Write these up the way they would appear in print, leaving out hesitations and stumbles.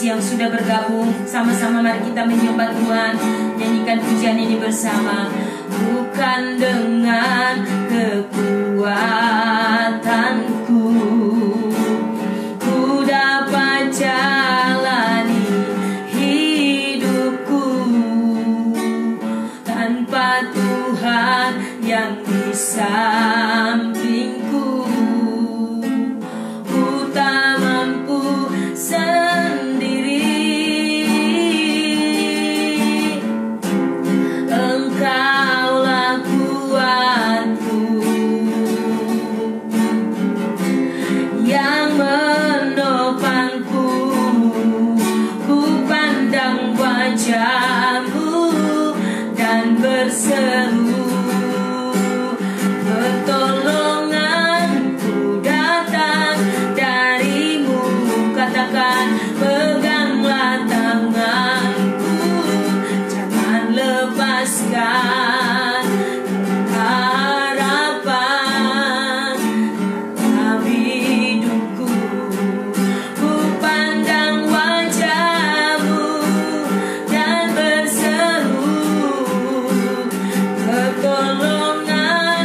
yang sudah bergabung, sama-sama mari kita menyembah Tuhan, nyanyikan pujian ini bersama. Bukan dengan kekuatanku ku dapat jalani hidupku, tanpa Tuhan yang di sampingku ku tak mampu sendiri. Engkaulah kuatku yang menopangku, ku pandang wajah-Mu dan berseru, pertolonganku datang dari-Mu. Katakan, peganglah tanganku, jangan lepaskan harapan dalam hidupku. Ku pandang wajah-Mu dan berseru, pertolongan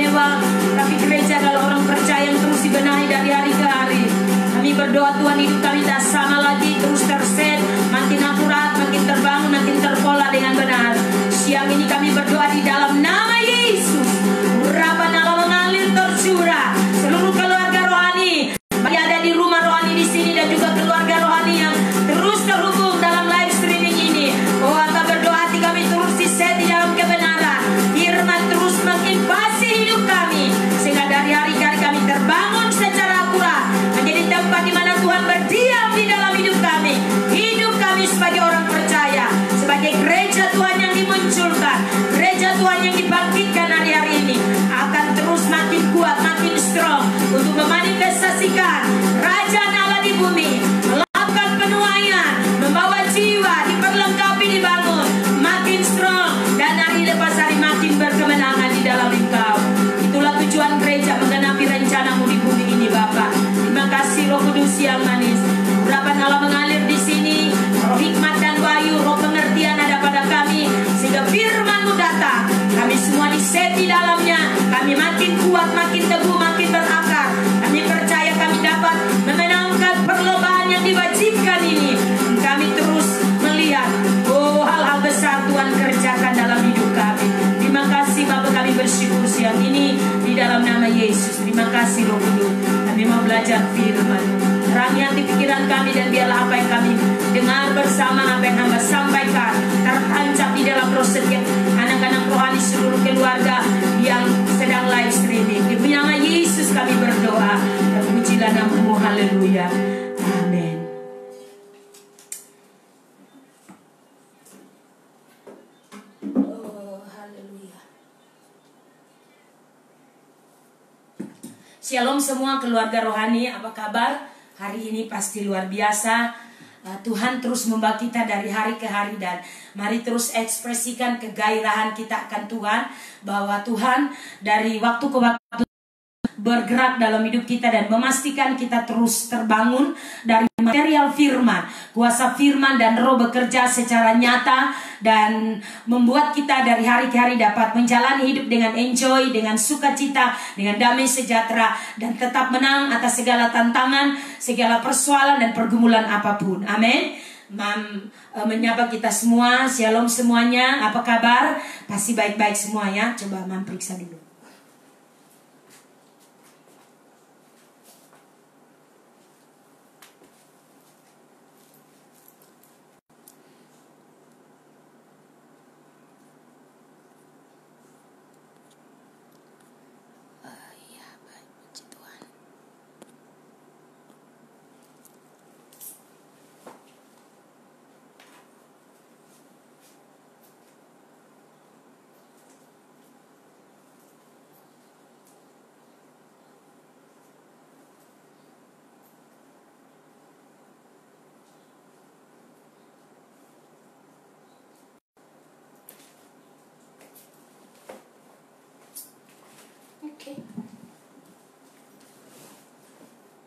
istimewa, tapi gereja adalah orang percaya yang terus dibenahi dari hari ke hari. Kami berdoa Tuhan, hidup kami tak sama lagi, terus terset, makin akurat, makin terbangun, makin terpola dengan benar. Siang ini kami berdoa di dalam nama Yesus. Rabbana mengalir tercurah seluruh keluarga rohani, baik ada di rumah rohani di sini dan juga keluarga rohani yang terus terhubung dalam live streaming ini. Oh, Anda berdoa hati kami terus diset di dalam kebenaran. Firman terus menginvasi hidup kami, sehingga dari hari ke hari kami terbangun secara akurat, menjadi tempat di mana Tuhan berdiam di dalam hidup kami. Hidup kami sebagai orang percaya, sebagai gereja Tuhan yang dimunculkan, gereja Tuhan yang dibangkitkan hari-hari ini, akan terus makin kuat, makin strong untuk memanifestasikan kerajaan Allah di bumi, melakukan penuaian, membawa jiwa, diperlengkapi, dibangun, makin strong, dan hari lepas hari makin berkemenangan di dalam Engkau. Itulah tujuan gereja, menggenapi rencanamu di bumi ini, Bapa. Terima kasih Roh Kudus yang manis. Urapan Allah mengalir di sini, roh hikmat dan wahyu, roh pengertian ada pada kami, sehingga firman-Mu datang, kami semua diset di dalamnya, kami makin kuat, makin teguh, makin berakar. Kami percaya kami dapat memenangkan perlombaan yang diwajibkan ini. Kami terus melihat, oh, hal-hal besar Tuhan kerjakan dalam hidup kami. Terima kasih Bapa, kami bersyukur siang ini di dalam nama Yesus. Terima kasih Roh Kudus. Kami mau belajar firman, terangi hati pikiran kami, dan biarlah apa yang kami dengar bersama, apa yang Hamba sampaikan, tertancap di dalam roh setiap anak-anak rohani seluruh keluarga yang sedang live streaming. Di nama Yesus kami berdoa, terpujilah nama-Mu. Haleluya. Amin. Shalom semua keluarga rohani, apa kabar? Hari ini pasti luar biasa. Tuhan terus membawa kita dari hari ke hari, dan mari terus ekspresikan kegairahan kita akan Tuhan, bahwa Tuhan dari waktu ke waktu bergerak dalam hidup kita dan memastikan kita terus terbangun dari material firman. Kuasa firman dan roh bekerja secara nyata dan membuat kita dari hari ke hari dapat menjalani hidup dengan enjoy, dengan sukacita, dengan damai sejahtera, dan tetap menang atas segala tantangan, segala persoalan dan pergumulan apapun. Amin. Menyapa kita semua. Shalom semuanya, apa kabar? Pasti baik-baik semua ya. Coba Mam periksa dulu.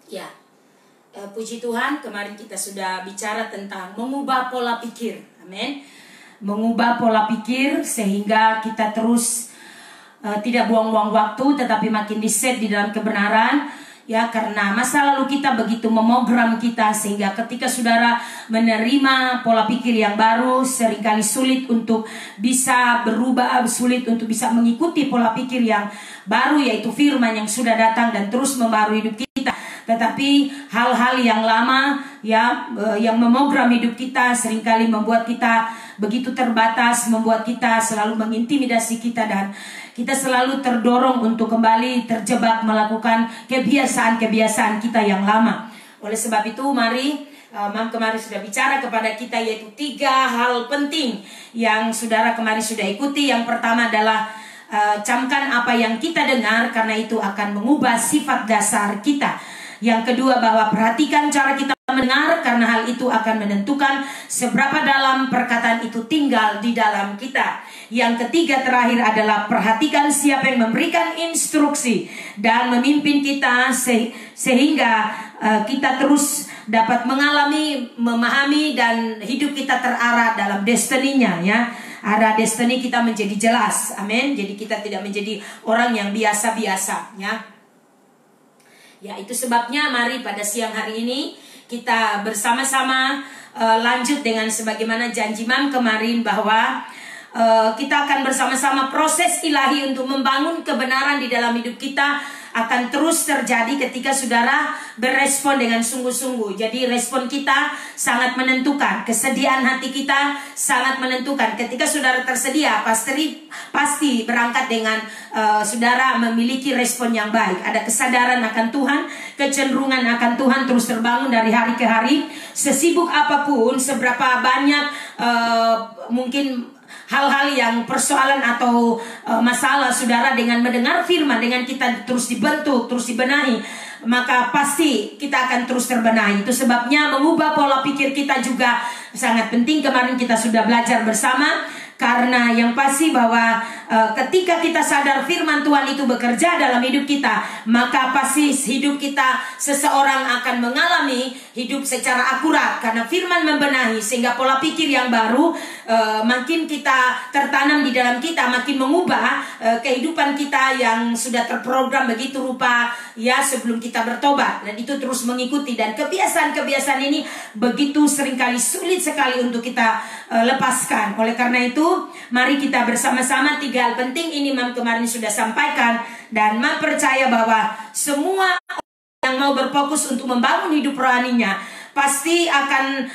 Ya, puji Tuhan, kemarin kita sudah bicara tentang mengubah pola pikir. Amin. Mengubah pola pikir sehingga kita terus tidak buang-buang waktu, tetapi makin diset di dalam kebenaran. Ya, karena masa lalu kita begitu memogram kita, sehingga ketika saudara menerima pola pikir yang baru, seringkali sulit untuk bisa berubah, sulit untuk bisa mengikuti pola pikir yang baru, yaitu firman yang sudah datang dan terus membaharui hidup kita. Tetapi hal-hal yang lama ya, yang memogram hidup kita seringkali membuat kita begitu terbatas, membuat kita selalu mengintimidasi kita, dan kita selalu terdorong untuk kembali terjebak melakukan kebiasaan-kebiasaan kita yang lama. Oleh sebab itu mari, Mam kemarin sudah bicara kepada kita, yaitu 3 hal penting yang saudara kemarin sudah ikuti. Yang pertama adalah camkan apa yang kita dengar, karena itu akan mengubah sifat dasar kita. Yang kedua, bahwa perhatikan cara kita mendengar, karena hal itu akan menentukan seberapa dalam perkataan itu tinggal di dalam kita. Yang ketiga terakhir adalah perhatikan siapa yang memberikan instruksi dan memimpin kita, sehingga kita terus dapat mengalami, memahami, dan hidup kita terarah dalam destininya ya. arah destiny kita menjadi jelas. Amin. Jadi kita tidak menjadi orang yang biasa-biasa, ya. Ya, itu sebabnya mari pada siang hari ini kita bersama-sama lanjut dengan sebagaimana janji Mam kemarin bahwa kita akan bersama-sama proses ilahi untuk membangun kebenaran di dalam hidup kita akan terus terjadi ketika saudara berespon dengan sungguh-sungguh. Jadi respon kita sangat menentukan, kesediaan hati kita sangat menentukan. Ketika saudara tersedia, pasti berangkat dengan saudara memiliki respon yang baik. Ada kesadaran akan Tuhan, kecenderungan akan Tuhan terus terbangun dari hari ke hari. Sesibuk apapun, seberapa banyak mungkin hal-hal yang persoalan atau masalah saudara dengan mendengar firman, dengan kita terus dibentuk, terus dibenahi, maka pasti kita akan terus terbenahi. Itu sebabnya mengubah pola pikir kita juga sangat penting. Kemarin kita sudah belajar bersama. Karena yang pasti bahwa ketika kita sadar firman Tuhan itu bekerja dalam hidup kita, maka pasti hidup kita seseorang akan mengalami hidup secara akurat. Karena firman membenahi sehingga pola pikir yang baru makin kita tertanam di dalam kita, makin mengubah kehidupan kita yang sudah terprogram begitu rupa ya sebelum kita bertobat. Dan itu terus mengikuti, dan kebiasaan-kebiasaan ini begitu seringkali sulit sekali untuk kita lepaskan. Oleh karena itu, mari kita bersama-sama 3 hal penting ini Mam kemarin sudah sampaikan, dan Mam percaya bahwa semua yang mau berfokus untuk membangun hidup rohaninya pasti akan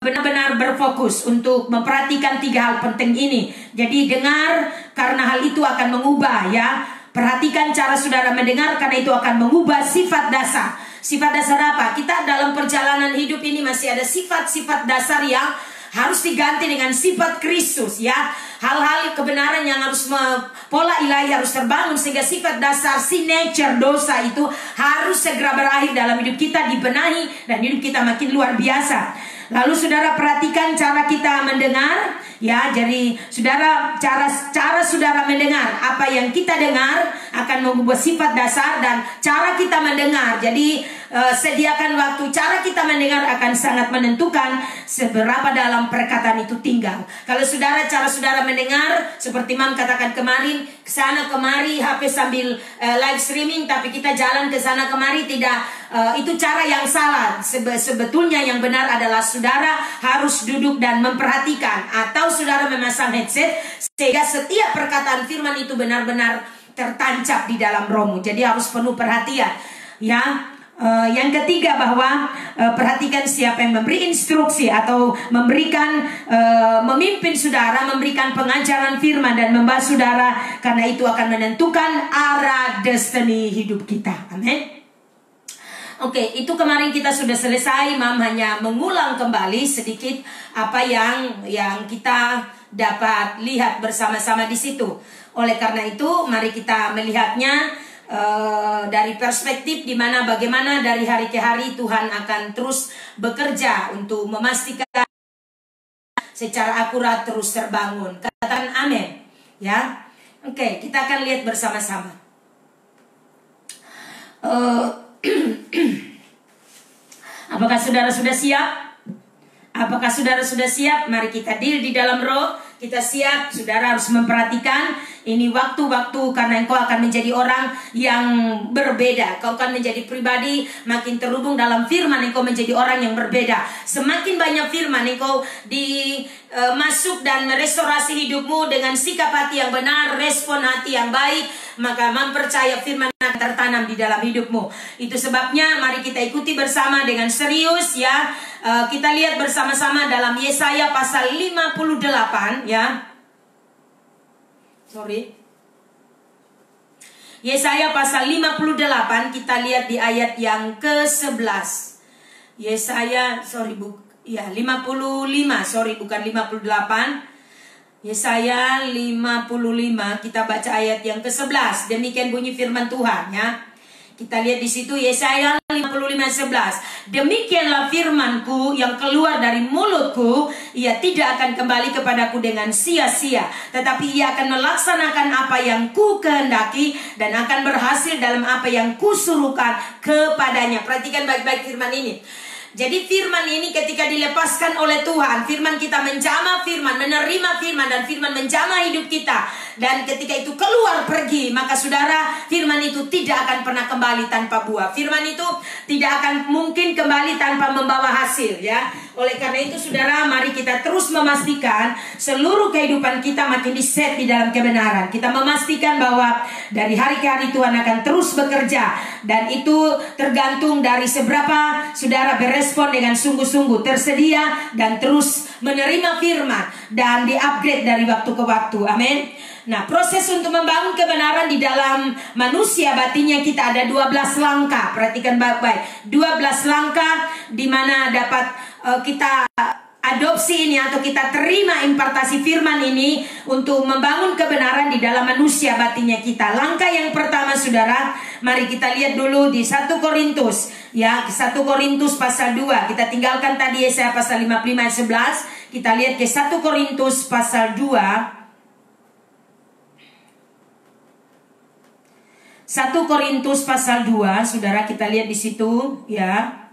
benar-benar berfokus untuk memperhatikan 3 hal penting ini. Jadi dengar, karena hal itu akan mengubah, ya. Perhatikan cara saudara mendengar, karena itu akan mengubah sifat dasar. Sifat dasar apa? Kita dalam perjalanan hidup ini masih ada sifat-sifat dasar yang harus diganti dengan sifat Kristus, ya. Hal-hal kebenaran yang harus pola ilahi harus terbangun sehingga sifat dasar nature dosa itu harus segera berakhir dalam hidup kita, dibenahi, dan hidup kita makin luar biasa. Lalu saudara perhatikan cara kita mendengar, ya. Jadi saudara, cara saudara mendengar, apa yang kita dengar akan mengubah sifat dasar dan cara kita mendengar. Jadi sediakan waktu. Cara kita mendengar akan sangat menentukan seberapa dalam perkataan itu tinggal. Kalau saudara, cara saudara mendengar seperti Mam katakan kemarin, kesana kemari HP sambil live streaming, tapi kita jalan ke sana kemari, tidak, itu cara yang salah. Sebetulnya yang benar adalah saudara harus duduk dan memperhatikan, atau saudara memasang headset sehingga setiap perkataan firman itu benar-benar tertancap di dalam rohmu. Jadi harus penuh perhatian, ya. Yang ketiga bahwa perhatikan siapa yang memberi instruksi atau memberikan memimpin saudara, memberikan pengajaran firman dan membahas saudara, karena itu akan menentukan arah destiny hidup kita. Amin. Oke, itu kemarin kita sudah selesai. Mam hanya mengulang kembali sedikit apa yang kita dapat lihat bersama-sama di situ. Oleh karena itu, mari kita melihatnya dari perspektif dimana bagaimana dari hari ke hari Tuhan akan terus bekerja untuk memastikan secara akurat terus terbangun. Katakan amin, ya. Oke, kita akan lihat bersama-sama. Apakah saudara sudah siap? Apakah saudara sudah siap? Mari kita deal di dalam roh. Kita siap. Saudara harus memperhatikan ini waktu-waktu, karena engkau akan menjadi orang yang berbeda. Kau akan menjadi pribadi makin terhubung dalam firman. Engkau menjadi orang yang berbeda. Semakin banyak firman engkau masuk dan merestorasi hidupmu dengan sikap hati yang benar, respon hati yang baik, maka mempercaya firman akan tertanam di dalam hidupmu. Itu sebabnya mari kita ikuti bersama dengan serius, ya. Kita lihat bersama-sama dalam Yesaya pasal 58, ya. Yesaya pasal 58, kita lihat di ayat yang ke-11. Yesaya, 55, bukan 58. Yesaya 55, kita baca ayat yang ke-11. Demikian bunyi firman Tuhan, ya. Kita lihat di situ Yesaya 55:11. Demikianlah firmanku yang keluar dari mulutku, ia tidak akan kembali kepadaku dengan sia-sia, tetapi ia akan melaksanakan apa yang ku kehendaki dan akan berhasil dalam apa yang kusuruhkan kepadanya. Perhatikan baik-baik firman ini. Jadi firman ini ketika dilepaskan oleh Tuhan, firman kita menjamah firman, menerima firman, dan firman menjamah hidup kita. Dan ketika itu keluar pergi, maka saudara, firman itu tidak akan pernah kembali tanpa buah. Firman itu tidak akan mungkin kembali tanpa membawa hasil, ya. Oleh karena itu saudara, mari kita terus memastikan seluruh kehidupan kita makin diset di dalam kebenaran. Kita memastikan bahwa dari hari ke hari Tuhan akan terus bekerja, dan itu tergantung dari seberapa saudara berespon dengan sungguh-sungguh, tersedia dan terus menerima firman dan di-upgrade dari waktu ke waktu. Amin. Nah, proses untuk membangun kebenaran di dalam manusia batinnya kita ada 12 langkah. Perhatikan baik-baik. 12 langkah di mana dapat kita adopsi ini atau kita terima impartasi firman ini untuk membangun kebenaran di dalam manusia batinnya kita. Langkah yang pertama saudara, mari kita lihat dulu di 1 Korintus, ya, 1 Korintus pasal 2. Kita tinggalkan tadi Yesaya pasal 55 ayat 11. Kita lihat ke 1 Korintus pasal 2. 1 Korintus pasal 2, saudara, kita lihat di situ, ya.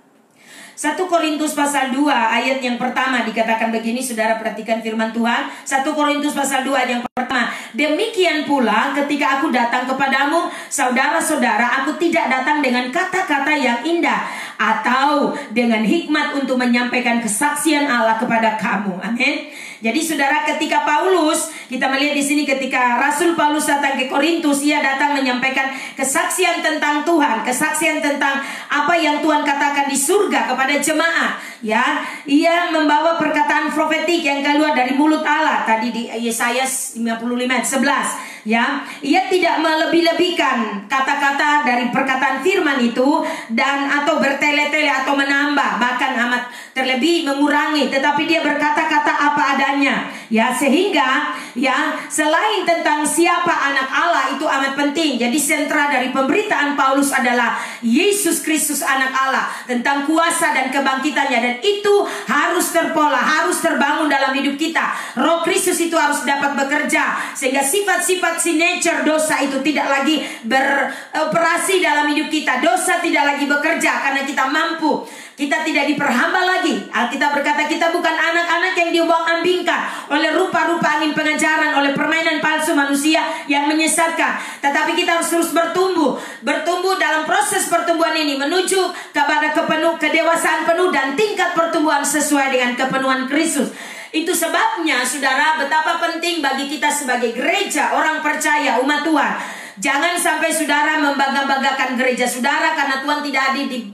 1 Korintus pasal 2 ayat yang pertama dikatakan begini, saudara, perhatikan firman Tuhan. 1 Korintus pasal 2 ayat yang pertama. Demikian pula ketika aku datang kepadamu, saudara-saudara, aku tidak datang dengan kata-kata yang indah atau dengan hikmat untuk menyampaikan kesaksian Allah kepada kamu. Amin. Jadi saudara, ketika Paulus, kita melihat di sini ketika Rasul Paulus datang ke Korintus, ia datang menyampaikan kesaksian tentang Tuhan, kesaksian tentang apa yang Tuhan katakan di surga kepada jemaat. Ya, ia membawa perkataan profetik yang keluar dari mulut Allah tadi di Yesaya 55 ayat 11. Ya, ia tidak melebih-lebihkan kata-kata dari perkataan firman itu dan atau bertele-tele atau menambah, bahkan amat terlebih mengurangi, tetapi dia berkata-kata apa adanya. Ya, sehingga ya selain tentang siapa anak Allah itu amat penting. Jadi sentra dari pemberitaan Paulus adalah Yesus Kristus anak Allah, tentang kuasa dan kebangkitannya, dan itu harus terpola, harus terbangun dalam hidup kita. Roh Kristus itu harus dapat bekerja sehingga sifat-sifat signature dosa itu tidak lagi beroperasi dalam hidup kita. Dosa tidak lagi bekerja karena kita mampu. Kita tidak diperhamba lagi. Alkitab berkata kita bukan anak-anak yang diombang-ambingkan oleh rupa-rupa angin pengajaran, oleh permainan palsu manusia yang menyesatkan. Tetapi kita harus terus bertumbuh. Bertumbuh dalam proses pertumbuhan ini menuju kepada kedewasaan penuh dan tingkat pertumbuhan sesuai dengan kepenuhan Kristus. Itu sebabnya saudara, betapa penting bagi kita sebagai gereja, orang percaya, umat Tuhan. Jangan sampai saudara membangga-banggakan gereja saudara karena Tuhan tidak hadir di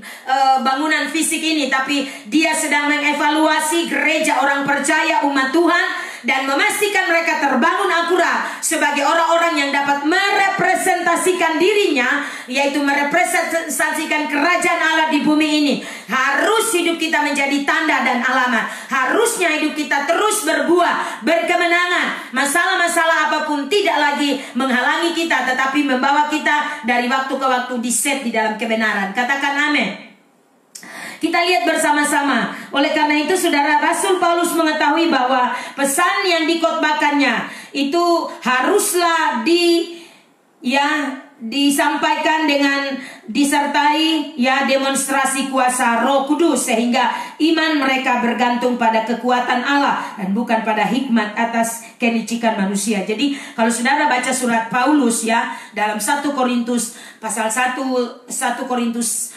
bangunan fisik ini, tapi dia sedang mengevaluasi gereja orang percaya, umat Tuhan, dan memastikan mereka terbangun akurat sebagai orang-orang yang dapat merepresentasikan dirinya, yaitu merepresentasikan kerajaan Allah di bumi ini. Harus hidup kita menjadi tanda dan alamat. Harusnya hidup kita terus berbuah, berkemenangan. Masalah-masalah apapun tidak lagi menghalangi kita, tetapi membawa kita dari waktu ke waktu diset di dalam kebenaran. Katakan amin. Kita lihat bersama-sama. Oleh karena itu saudara, Rasul Paulus mengetahui bahwa pesan yang dikhotbahkannya itu haruslah disampaikan dengan disertai demonstrasi kuasa Roh Kudus, sehingga iman mereka bergantung pada kekuatan Allah dan bukan pada hikmat atas kelicikan manusia. Jadi kalau saudara baca surat Paulus dalam 1 Korintus pasal 1 Korintus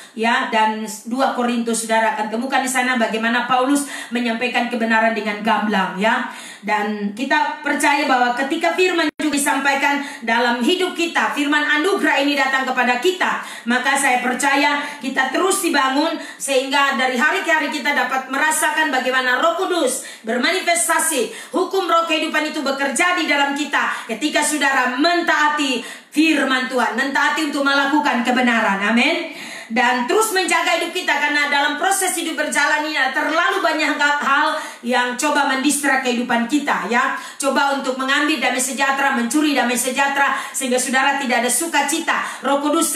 dan 2 Korintus, saudara akan temukan di sana bagaimana Paulus menyampaikan kebenaran dengan gamblang Dan kita percaya bahwa ketika firman juga disampaikan dalam hidup kita, firman anugerah ini datang kepada kita, maka saya percaya kita terus dibangun sehingga dari hari ke hari kita dapat merasakan bagaimana Roh Kudus bermanifestasi, hukum roh kehidupan itu bekerja di dalam kita ketika saudara mentaati firman Tuhan, mentaati untuk melakukan kebenaran. Amin. Dan terus menjaga hidup kita, karena dalam proses hidup berjalan ini terlalu banyak hal yang coba mendistrak kehidupan kita coba untuk mengambil damai sejahtera, mencuri damai sejahtera, sehingga saudara tidak ada sukacita. Roh Kudus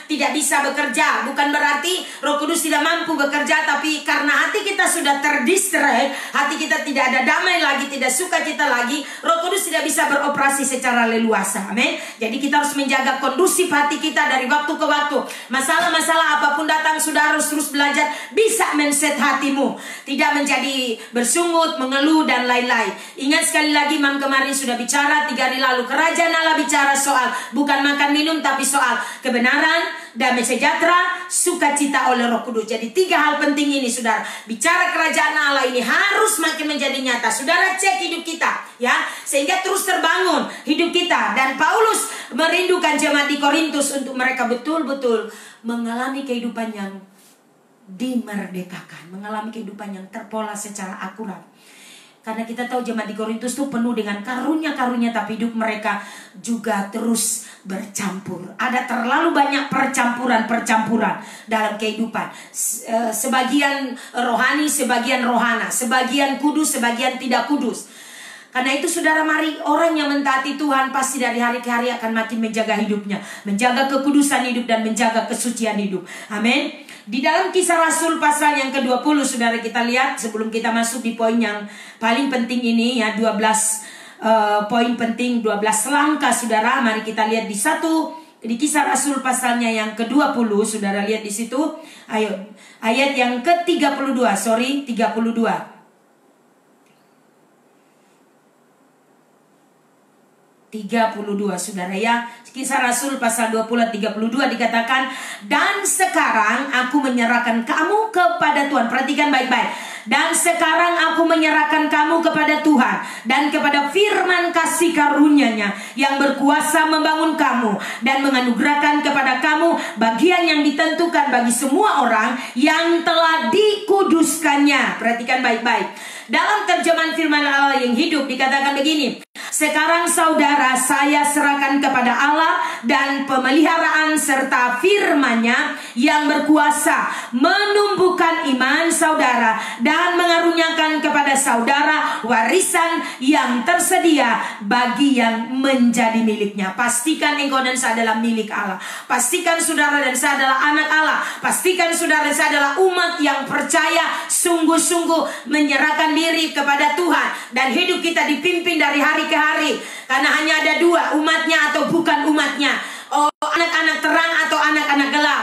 tidak bisa bekerja. Bukan berarti Roh Kudus tidak mampu bekerja, tapi karena hati kita sudah terdistrak, hati kita tidak ada damai lagi, tidak sukacita lagi, Roh Kudus tidak bisa beroperasi secara leluasa. Amin. Jadi kita harus menjaga kondusif hati kita dari waktu ke waktu. Masalah masalah apapun datang, sudah harus terus belajar bisa men-set hatimu, tidak menjadi bersungut, mengeluh dan lain-lain. Ingat sekali lagi, Mam kemarin sudah bicara 3 hari lalu, kerajaan Allah bicara soal bukan makan minum, tapi soal kebenaran, damai sejahtera, sukacita oleh Roh Kudus. Jadi 3 hal penting ini, saudara. Bicara kerajaan Allah ini harus makin menjadi nyata. Saudara cek hidup kita, ya, sehingga terus terbangun hidup kita. Dan Paulus merindukan jemaat di Korintus untuk mereka betul-betul mengalami kehidupan yang dimerdekakan, mengalami kehidupan yang terpola secara akurat. Karena kita tahu jemaat di Korintus itu penuh dengan karunia-karunia, tapi hidup mereka juga terus bercampur. Ada terlalu banyak percampuran dalam kehidupan. Sebagian rohani, sebagian rohana, sebagian kudus, sebagian tidak kudus. Karena itu saudara, mari orang yang mentaati Tuhan pasti dari hari ke hari akan makin menjaga hidupnya, menjaga kekudusan hidup dan menjaga kesucian hidup. Amin. Di dalam Kisah Rasul pasal yang ke-20, saudara, kita lihat sebelum kita masuk di poin yang paling penting ini, ya, 12 poin penting, 12 langkah, saudara. Mari kita lihat di Kisah Rasul pasalnya yang ke-20, saudara lihat di situ. Ayo, ayat yang ke-32, 32, saudara, ya. Kisah Rasul pasal 20 32 dikatakan, dan sekarang aku menyerahkan kamu kepada Tuhan. Perhatikan baik-baik. Dan sekarang aku menyerahkan kamu kepada Tuhan dan kepada firman kasih karunia-Nya yang berkuasa membangun kamu dan menganugerahkan kepada kamu bagian yang ditentukan bagi semua orang yang telah dikuduskannya. Perhatikan baik-baik. Dalam terjemahan firman Allah yang hidup dikatakan begini, sekarang saudara, saya serahkan kepada Allah dan pemeliharaan serta firman-Nya yang berkuasa menumbuhkan iman saudara dan mengaruniakan kepada saudara warisan yang tersedia bagi yang menjadi miliknya. Pastikan engkau dan saya adalah milik Allah. Pastikan saudara dan saya adalah anak Allah. Pastikan saudara dan saya adalah umat yang percaya, sungguh-sungguh menyerahkan diri kepada Tuhan, dan hidup kita dipimpin dari hari ke hari. Karena hanya ada 2, umatnya atau bukan umatnya. Oh, anak-anak terang atau anak-anak gelap,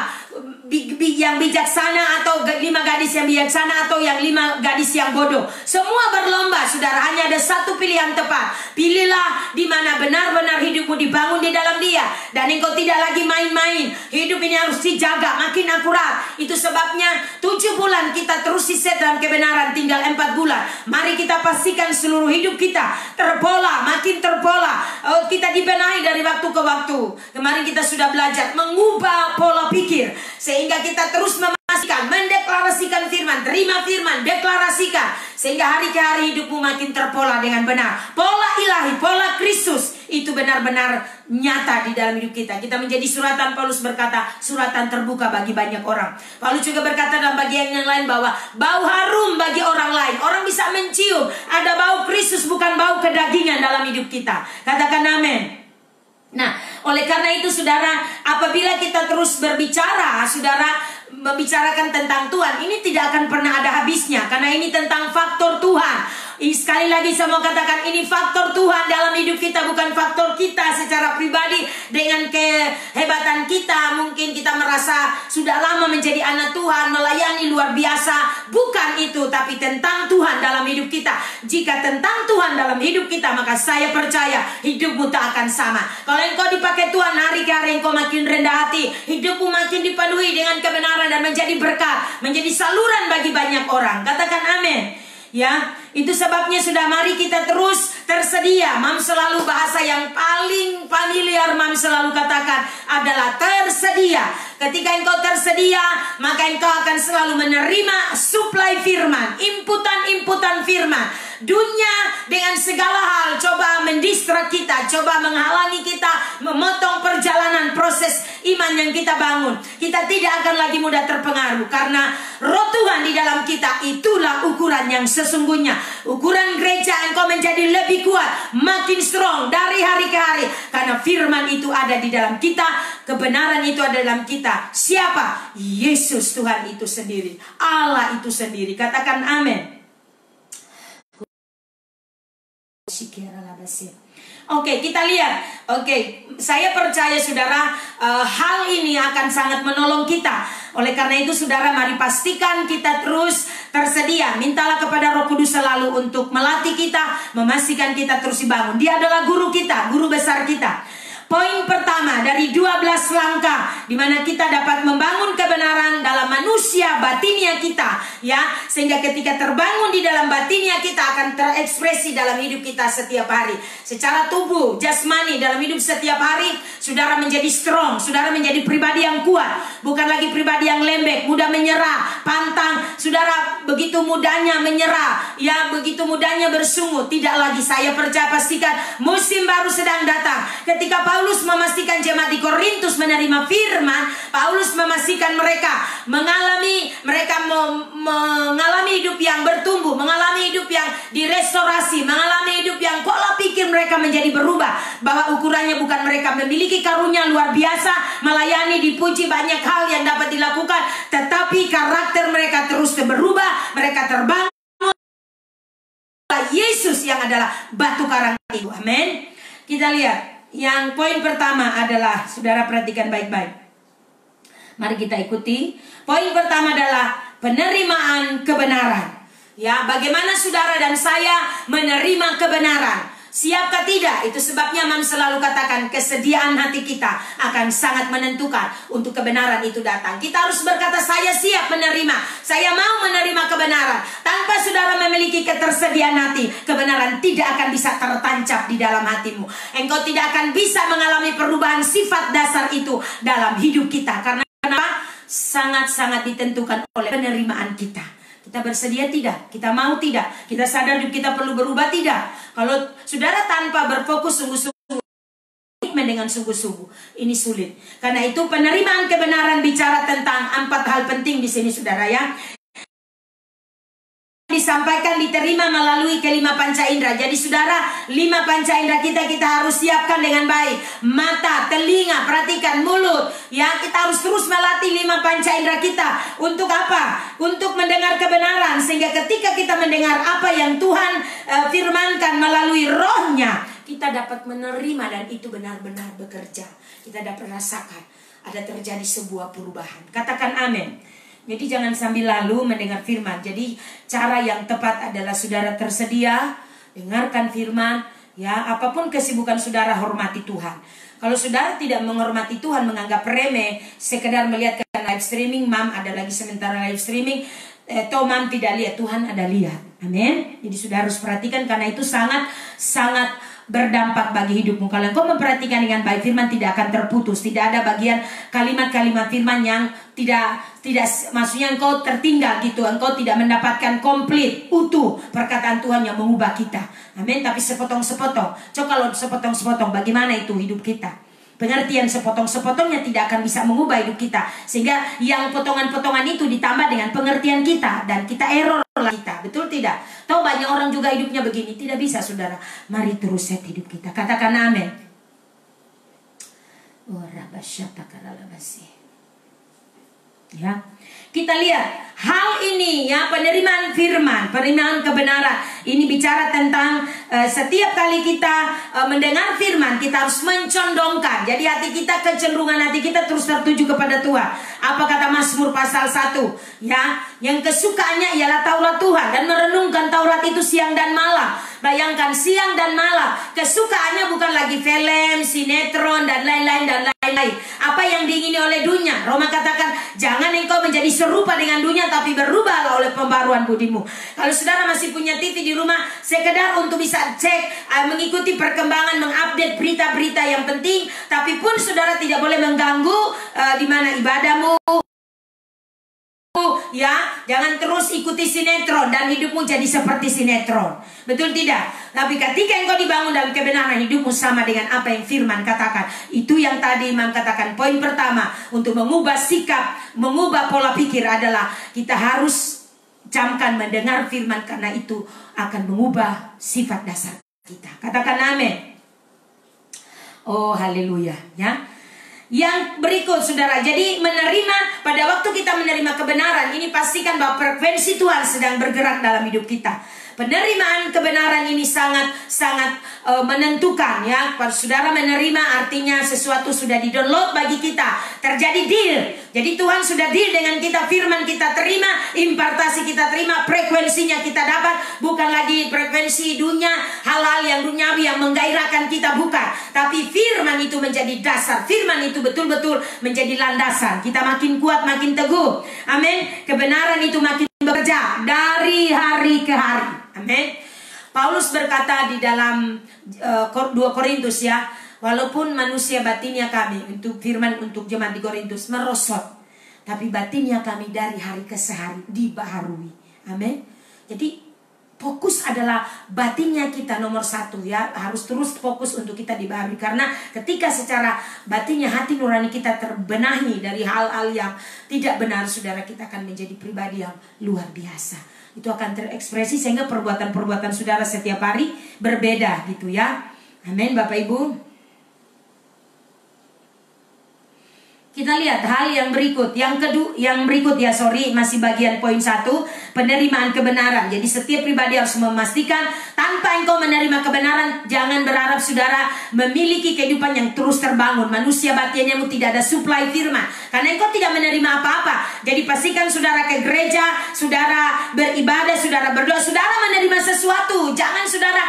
yang bijaksana atau 5 gadis yang bijaksana atau yang 5 gadis yang bodoh. Semua berlomba, saudara. Hanya ada satu pilihan tepat. Pilihlah di mana benar-benar hidupmu dibangun di dalam Dia, dan engkau tidak lagi main-main. Hidup ini harus dijaga makin akurat. Itu sebabnya 7 bulan kita terus diset dalam kebenaran, tinggal 4 bulan. Mari kita pastikan seluruh hidup kita terpola, makin terpola. Kita dibenahi dari waktu ke waktu. Kemarin kita sudah belajar mengubah pola pikir, sehingga kita terus memastikan, mendeklarasikan firman, terima firman, deklarasikan, sehingga hari ke hari hidupmu makin terpola dengan benar. Pola ilahi, pola Kristus itu benar-benar nyata di dalam hidup kita. Kita menjadi suratan, Paulus berkata, suratan terbuka bagi banyak orang. Paulus juga berkata dalam bagian yang lain bahwa bau harum bagi orang lain. Orang bisa mencium ada bau Kristus, bukan bau kedagingan dalam hidup kita. Katakan amin. Nah, oleh karena itu saudara, apabila kita terus berbicara, saudara, membicarakan tentang Tuhan, ini tidak akan pernah ada habisnya, karena ini tentang faktor Tuhan. Sekali lagi saya mau katakan, ini faktor Tuhan dalam hidup kita, bukan faktor kita secara pribadi dengan kehebatan kita. Mungkin kita merasa sudah lama menjadi anak Tuhan, melayani luar biasa. Bukan itu, tapi tentang Tuhan dalam hidup kita. Jika tentang Tuhan dalam hidup kita, maka saya percaya hidupmu tak akan sama. Kalau engkau dipakai Tuhan, hari ke hari engkau makin rendah hati, hidupmu makin dipenuhi dengan kebenaran dan menjadi berkat, menjadi saluran bagi banyak orang. Katakan amin. Ya, itu sebabnya sudah, mari kita terus tersedia. Mam selalu bahasa yang paling familiar, Mam selalu katakan adalah tersedia. Ketika engkau tersedia, maka engkau akan selalu menerima suplai firman, inputan firman. Dunia dengan segala hal coba mendistrak kita, coba menghalangi kita, memotong perjalanan proses iman yang kita bangun. Kita tidak akan lagi mudah terpengaruh, karena Roh Tuhan di dalam kita itulah ukuran yang sesungguhnya. Ukuran gereja engkau menjadi lebih kuat, makin strong dari hari ke hari, karena firman itu ada di dalam kita, kebenaran itu ada dalam kita. Siapa? Yesus Tuhan itu sendiri, Allah itu sendiri. Katakan amin. Oke, kita lihat. Oke, saya percaya saudara, hal ini akan sangat menolong kita. Oleh karena itu saudara, mari pastikan kita terus tersedia. Mintalah kepada Roh Kudus selalu untuk melatih kita, memastikan kita terus dibangun. Dia adalah guru kita, guru besar kita. Poin pertama dari 12 langkah di mana kita dapat membangun kebenaran dalam manusia batinia kita, ya, sehingga ketika terbangun di dalam batinia kita akan terekspresi dalam hidup kita setiap hari. Secara tubuh, jasmani, dalam hidup setiap hari, saudara menjadi strong, saudara menjadi pribadi yang kuat, bukan lagi pribadi yang lembek, mudah menyerah, pantang, saudara begitu mudahnya menyerah, ya, begitu mudahnya bersungut. Tidak lagi. Saya percaya pastikan musim baru sedang datang. Ketika Paulus memastikan jemaat di Korintus menerima firman, Paulus memastikan mereka mengalami hidup yang bertumbuh, mengalami hidup yang direstorasi, mengalami hidup yang pola pikir mereka menjadi berubah, bahwa ukurannya bukan mereka memiliki karunia luar biasa, melayani, dipuji, banyak hal yang dapat dilakukan, tetapi karakter mereka terus berubah, mereka terbangun. Yesus yang adalah batu karang itu. Amin. Kita lihat. Yang poin pertama adalah, saudara perhatikan baik-baik. Mari kita ikuti. Poin pertama adalah penerimaan kebenaran. Ya, bagaimana saudara dan saya menerima kebenaran? Siapkah tidak? Itu sebabnya Mam selalu katakan kesediaan hati kita akan sangat menentukan untuk kebenaran itu datang. Kita harus berkata, saya siap menerima, saya mau menerima kebenaran. Tanpa saudara memiliki ketersediaan hati, kebenaran tidak akan bisa tertancap di dalam hatimu. Engkau tidak akan bisa mengalami perubahan sifat dasar itu dalam hidup kita. Karena kenapa? Sangat-sangat ditentukan oleh penerimaan kita. Kita bersedia tidak? Kita mau tidak? Kita sadar hidup kita perlu berubah tidak? Kalau saudara tanpa berfokus sungguh-sungguh dengan sungguh-sungguh, ini sulit. Karena itu penerimaan kebenaran bicara tentang 4 hal penting di sini saudara, ya. Disampaikan diterima melalui kelima panca indera. Jadi saudara, 5 panca indera kita harus siapkan dengan baik. Mata, telinga, perhatikan mulut, ya, kita harus terus melatih 5 panca indera kita. Untuk apa? Untuk mendengar kebenaran, sehingga ketika kita mendengar apa yang Tuhan firmankan melalui Roh-Nya, kita dapat menerima dan itu benar-benar bekerja. Kita dapat rasakan ada terjadi sebuah perubahan. Katakan amin. Jadi jangan sambil lalu mendengar firman. Jadi cara yang tepat adalah saudara tersedia, dengarkan firman, ya, apapun kesibukan saudara, hormati Tuhan. Kalau saudara tidak menghormati Tuhan, menganggap remeh, sekedar melihat live streaming, Mam ada lagi sementara live streaming, Mam tidak lihat, Tuhan ada lihat. Amin. Jadi saudara harus perhatikan, karena itu sangat berdampak bagi hidupmu. Kalau engkau memperhatikan dengan baik, firman tidak akan terputus. Tidak ada bagian kalimat-kalimat firman yang tidak maksudnya engkau tertinggal gitu. Engkau tidak mendapatkan komplit, utuh perkataan Tuhan yang mengubah kita. Amin. Tapi sepotong-sepotong. Coba kalau sepotong-sepotong, bagaimana itu hidup kita? Pengertian sepotong-sepotongnya tidak akan bisa mengubah hidup kita. Sehingga yang potongan-potongan itu ditambah dengan pengertian kita, dan kita error lah kita. Betul tidak? Tahu banyak orang juga hidupnya begini. Tidak bisa saudara. Mari terus set hidup kita. Katakan amin. Ya, kita lihat hal ini, ya, penerimaan firman, penerimaan kebenaran. Ini bicara tentang setiap kali kita mendengar firman, kita harus mencondongkan. Jadi hati kita, kecenderungan hati kita terus tertuju kepada Tuhan. Apa kata Mazmur pasal 1? Ya, yang kesukaannya ialah Taurat Tuhan, dan merenungkan Taurat itu siang dan malam. Bayangkan, siang dan malam. Kesukaannya bukan lagi film, sinetron, dan lain-lain dan lain-lain. Apa yang diingini oleh dunia. Roma katakan, jangan engkau menjadi serupa dengan dunia, tapi berubahlah oleh pembaruan budimu. Kalau saudara masih punya TV di rumah, sekedar untuk bisa cek, mengikuti perkembangan, mengupdate berita-berita yang penting. Tapi pun saudara tidak boleh mengganggu di mana ibadahmu. Ya, jangan terus ikuti sinetron dan hidupmu jadi seperti sinetron. Betul tidak? Tapi ketika engkau dibangun dalam kebenaran, hidupmu sama dengan apa yang firman katakan. Itu yang tadi Imam katakan. Poin pertama untuk mengubah sikap, mengubah pola pikir adalah kita harus camkan mendengar firman, karena itu akan mengubah sifat dasar kita. Katakan amin. Oh haleluya, ya. Yang berikut saudara, jadi menerima, pada waktu kita menerima kebenaran ini, pastikan bahwa frekuensi Tuhan sedang bergerak dalam hidup kita. Penerimaan kebenaran ini sangat menentukan ya. Saudara menerima artinya sesuatu sudah di-download bagi kita. Terjadi deal. Jadi Tuhan sudah deal dengan kita, firman kita terima, impartasi kita terima, frekuensinya kita dapat. Bukan lagi frekuensi dunia, hal-hal yang duniawi yang menggairahkan kita, bukan. Tapi firman itu menjadi dasar. Firman itu betul-betul menjadi landasan. Kita makin kuat, makin teguh. Amin. Kebenaran itu makin bekerja dari hari ke hari. Amin. Paulus berkata di dalam 2 Korintus ya, walaupun manusia batinnya kami, untuk firman untuk jemaat di Korintus, merosot, tapi batinnya kami dari hari ke hari dibaharui. Amin. Jadi fokus adalah batinnya kita nomor 1 ya. Harus terus fokus untuk kita dibaharui. Karena ketika secara batinnya, hati nurani kita terbenahi dari hal-hal yang tidak benar, saudara, kita akan menjadi pribadi yang luar biasa. Itu akan terekspresi sehingga perbuatan-perbuatan saudara setiap hari berbeda gitu ya. Amin Bapak Ibu. Kita lihat hal yang berikut. Masih bagian poin 1, penerimaan kebenaran. Jadi setiap pribadi harus memastikan tanpa engkau menerima kebenaran, jangan berharap saudara memiliki kehidupan yang terus terbangun. Manusia batinmu tidak ada supply firman, karena engkau tidak menerima apa-apa. Jadi pastikan saudara ke gereja, saudara beribadah, saudara berdoa, saudara menerima sesuatu. Jangan saudara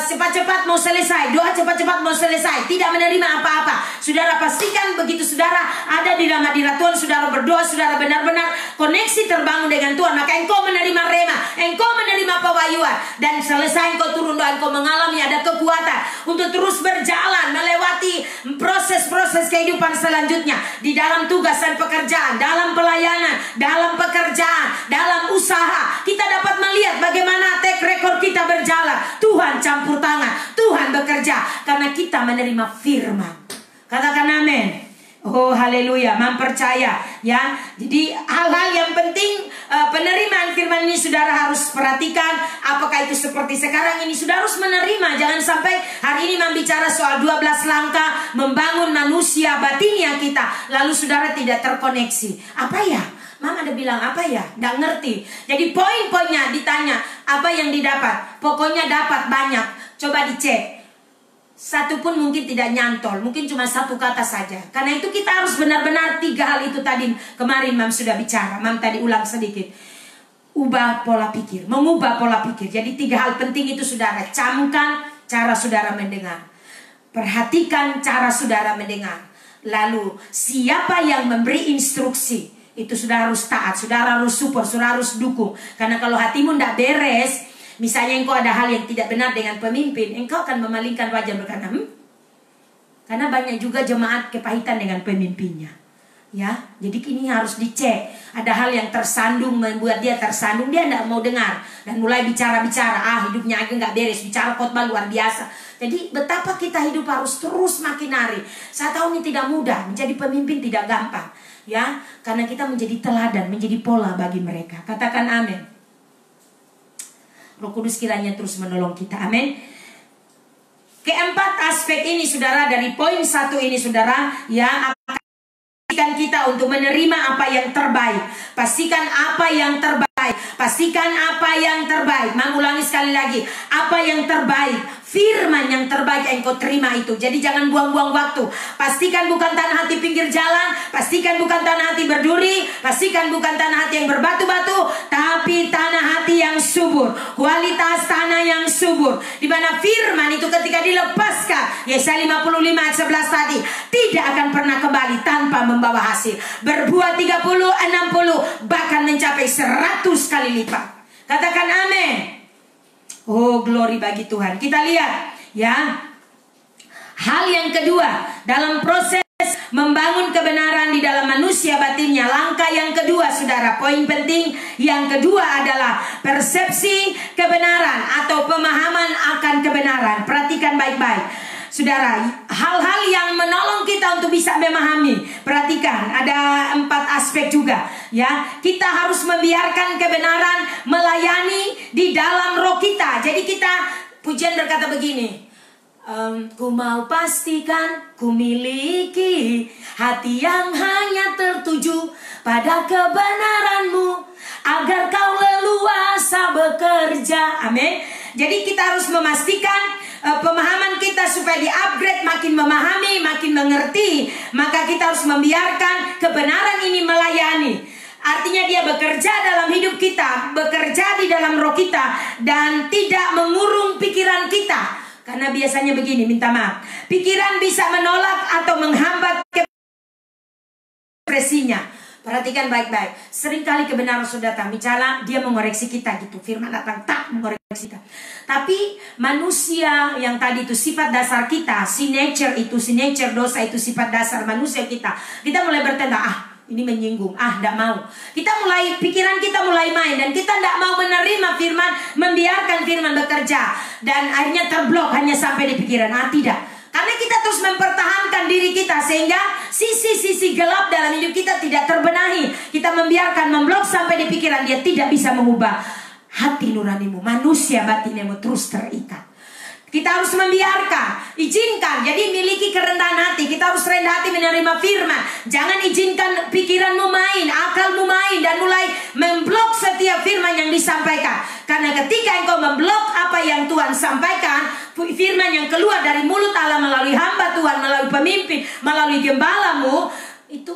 cepat-cepat mau selesai, doa cepat-cepat mau selesai, tidak menerima apa-apa. Saudara pastikan begitu saudara ada di dalam hadirat Tuhan, saudara berdoa, saudara benar-benar koneksi terbangun dengan Tuhan, maka engkau menerima rema, engkau menerima pewahyuan, dan selesai engkau turun doa, engkau mengalami ada kekuatan untuk terus berjalan melewati proses-proses kehidupan selanjutnya di dalam tugas dan pekerjaan, dalam pelayanan, dalam pekerjaan, dalam usaha. Kita dapat melihat bagaimana track record kita berjalan. Tuhan campur tangan, Tuhan bekerja karena kita menerima firman. Katakan amin. Oh haleluya, mempercaya ya. Jadi hal-hal yang penting penerimaan firman ini saudara harus perhatikan. Apakah itu seperti sekarang ini, saudara harus menerima. Jangan sampai hari ini membicara soal 12 langkah membangun manusia batinnya kita, lalu saudara tidak terkoneksi. Apa ya? Mama ada bilang apa ya? Nggak ngerti. Jadi poin-poinnya ditanya, apa yang didapat? Pokoknya dapat banyak. Coba dicek. Satu pun mungkin tidak nyantol, mungkin cuma satu kata saja. Karena itu kita harus benar-benar 3 hal itu tadi. Kemarin Mam sudah bicara, Mam tadi ulang sedikit. Ubah pola pikir, mengubah pola pikir. Jadi 3 hal penting itu saudara. Camkan cara saudara mendengar, perhatikan cara saudara mendengar. Lalu siapa yang memberi instruksi, itu saudara harus taat, saudara harus support, saudara harus dukung. Karena kalau hatimu tidak beres, misalnya engkau ada hal yang tidak benar dengan pemimpin, engkau akan memalingkan wajah berkata, Karena banyak juga jemaat kepahitan dengan pemimpinnya. Ya, jadi ini harus dicek. Ada hal yang tersandung, membuat dia tersandung, dia tidak mau dengar dan mulai bicara-bicara, hidupnya aja nggak beres, bicara khotbah luar biasa. Jadi betapa kita hidup harus terus makin hari. Saya tahu ini tidak mudah, menjadi pemimpin tidak gampang, ya, karena kita menjadi teladan, menjadi pola bagi mereka. Katakan amin. Roh Kudus kiranya terus menolong kita. Amin. Keempat aspek ini saudara, dari poin 1 ini saudara, ya, pastikan kita untuk menerima apa yang terbaik. Pastikan apa yang terbaik. Pastikan apa yang terbaik. Ulangi sekali lagi, apa yang terbaik. Firman yang terbaik yang kau terima itu. Jadi jangan buang-buang waktu. Pastikan bukan tanah hati pinggir jalan. Pastikan bukan tanah hati berduri. Pastikan bukan tanah hati yang berbatu-batu, tapi tanah hati yang subur. Kualitas tanah yang subur, di mana firman itu ketika dilepaskan, Yesaya 55 ayat 11 tadi, tidak akan pernah kembali tanpa membawa hasil. Berbuah 30, 60, bahkan mencapai 100 kali lipat. Katakan amin. Oh, glory bagi Tuhan. Kita lihat ya. Hal yang kedua dalam proses membangun kebenaran di dalam manusia batinnya, langkah yang kedua saudara, poin penting yang kedua adalah persepsi kebenaran atau pemahaman akan kebenaran. Perhatikan baik-baik saudara, hal-hal yang menolong kita untuk bisa memahami. Perhatikan, ada 4 aspek juga ya. Kita harus membiarkan kebenaran melayani di dalam roh kita. Jadi kita, pujian berkata begini, ku mau pastikan ku miliki hati yang hanya tertuju pada kebenaranmu, agar kau leluasa bekerja. Amin. Jadi kita harus memastikan pemahaman kita supaya di-upgrade, makin memahami, makin mengerti. Maka kita harus membiarkan kebenaran ini melayani. Artinya dia bekerja dalam hidup kita, bekerja di dalam roh kita, dan tidak mengurung pikiran kita. Karena biasanya begini, minta maaf, pikiran bisa menolak atau menghambat ekspresinya. Perhatikan baik-baik. Seringkali kebenaran sudah datang, bicara dia mengoreksi kita gitu. Firman datang tak mengoreksi kita. Tapi manusia yang tadi itu sifat dasar kita, signature dosa itu sifat dasar manusia kita. Kita mulai bertanda, ini menyinggung, tidak mau. Pikiran kita mulai main, dan kita tidak mau menerima firman, membiarkan firman bekerja, dan akhirnya terblok hanya sampai di pikiran. Tidak, karena kita terus mempertahankan diri kita sehingga sisi-sisi gelap dalam hidup kita tidak terbenahi. Kita membiarkan memblok sampai di pikiran, dia tidak bisa mengubah hati nuranimu, manusia batinmu terus terikat. Kita harus membiarkan, izinkan. Jadi miliki kerendahan hati. Kita harus rendah hati menerima firman. Jangan izinkan pikiranmu main, akalmu main, dan mulai memblok setiap firman yang disampaikan. Karena ketika engkau memblok apa yang Tuhan sampaikan, firman yang keluar dari mulut Allah melalui hamba Tuhan, melalui pemimpin, melalui gembalamu, itu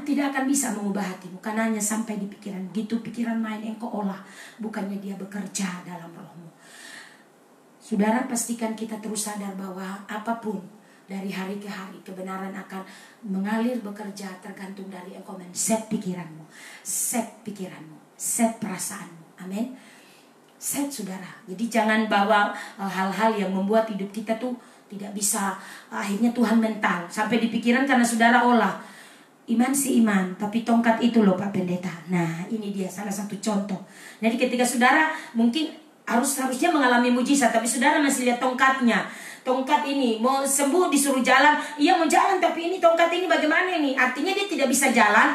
tidak akan bisa mengubah hatimu. Karena hanya sampai di pikiran. Gitu pikiran main engkau olah, bukannya dia bekerja dalam rohmu. Saudara, pastikan kita terus sadar bahwa apapun dari hari ke hari, kebenaran akan mengalir bekerja tergantung dari engkau set pikiranmu, set perasaanmu. Amin. Set, saudara. Jadi jangan bawa hal-hal yang membuat hidup kita tuh tidak bisa, akhirnya Tuhan mental sampai di pikiran. Karena saudara olah iman sih iman, tapi tongkat itu loh Pak Pendeta. Nah, ini dia salah satu contoh. Jadi ketika saudara mungkin harusnya mengalami mujizat, tapi saudara masih lihat tongkatnya. Tongkat ini mau sembuh, disuruh jalan, iya mau jalan, tapi ini tongkat ini bagaimana ini? Artinya dia tidak bisa jalan.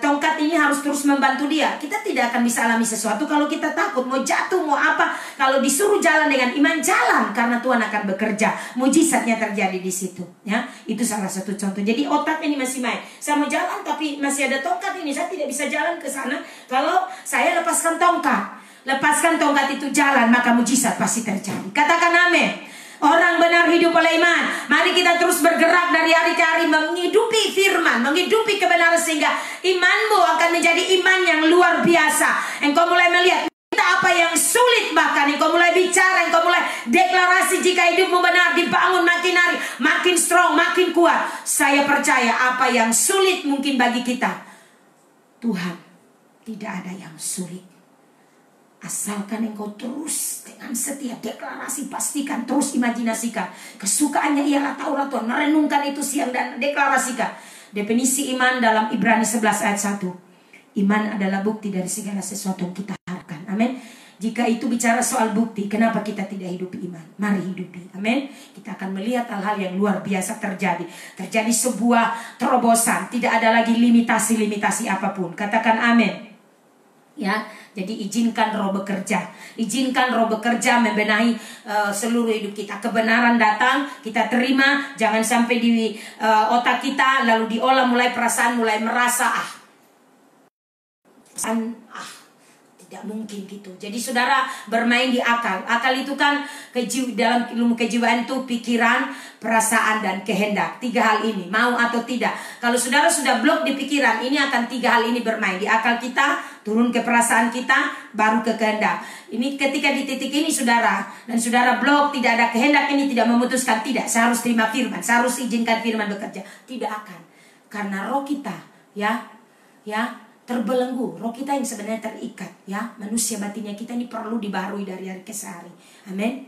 Tongkat ini harus terus membantu dia. Kita tidak akan bisa alami sesuatu kalau kita takut, mau jatuh, mau apa. Kalau disuruh jalan dengan iman, jalan, karena Tuhan akan bekerja. Mujizatnya terjadi di situ. Ya, itu salah satu contoh. Jadi otak ini masih main. Saya mau jalan, tapi masih ada tongkat ini. Saya tidak bisa jalan ke sana kalau saya lepaskan tongkat. Lepaskan tongkat itu jalan, maka mujizat pasti terjadi. Katakan amin. Orang benar hidup oleh iman. Mari kita terus bergerak dari hari ke hari, menghidupi firman, menghidupi kebenaran, sehingga imanmu akan menjadi iman yang luar biasa. Engkau mulai melihat apa yang sulit, bahkan engkau mulai bicara, engkau mulai deklarasi. Jika hidupmu benar, dibangun makin hari, makin strong, makin kuat. Saya percaya apa yang sulit mungkin bagi kita, Tuhan tidak ada yang sulit. Asalkan engkau terus dengan setiap deklarasi, pastikan terus imajinasikan. Kesukaannya ialah Taurat Tuhan, merenungkan itu siang dan deklarasikan. Definisi iman dalam Ibrani 11 ayat 1. Iman adalah bukti dari segala sesuatu yang kita harapkan. Amin. Jika itu bicara soal bukti, kenapa kita tidak hidupi iman? Mari hidupi. Amin. Kita akan melihat hal-hal yang luar biasa terjadi. Terjadi sebuah terobosan. Tidak ada lagi limitasi-limitasi apapun. Katakan amin. Ya, jadi izinkan roh bekerja. Izinkan roh bekerja membenahi seluruh hidup kita. Kebenaran datang, kita terima. Jangan sampai di otak kita lalu diolah, mulai perasaan, mulai merasa tidak mungkin gitu. Jadi saudara bermain di akal. Akal itu kan dalam ilmu kejiwaan itu pikiran, perasaan, dan kehendak. 3 hal ini, mau atau tidak. Kalau saudara sudah blok di pikiran, ini akan 3 hal ini bermain di akal kita, turun ke perasaan kita, baru ke kehendak. Ini ketika di titik ini saudara, dan saudara blok, tidak ada kehendak, ini tidak memutuskan, tidak, saya harus terima firman, saya harus izinkan firman bekerja. Tidak akan. Karena roh kita ya terbelenggu, roh kita yang sebenarnya terikat, ya, manusia batinnya kita ini perlu dibaharui dari hari ke hari. Amin.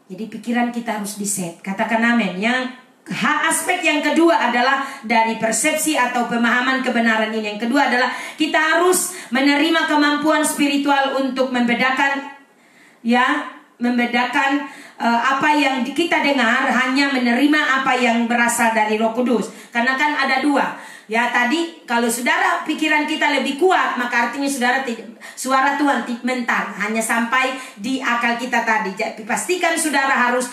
Jadi pikiran kita harus diset. Katakan amin. Yang aspek yang kedua adalah dari persepsi atau pemahaman kebenaran ini. Yang kedua adalah kita harus menerima kemampuan spiritual untuk membedakan apa yang kita dengar, hanya menerima apa yang berasal dari Roh Kudus. Karena kan ada 2. Ya, tadi kalau saudara pikiran kita lebih kuat, maka artinya saudara suara Tuhan mental hanya sampai di akal kita tadi. Jadi pastikan saudara harus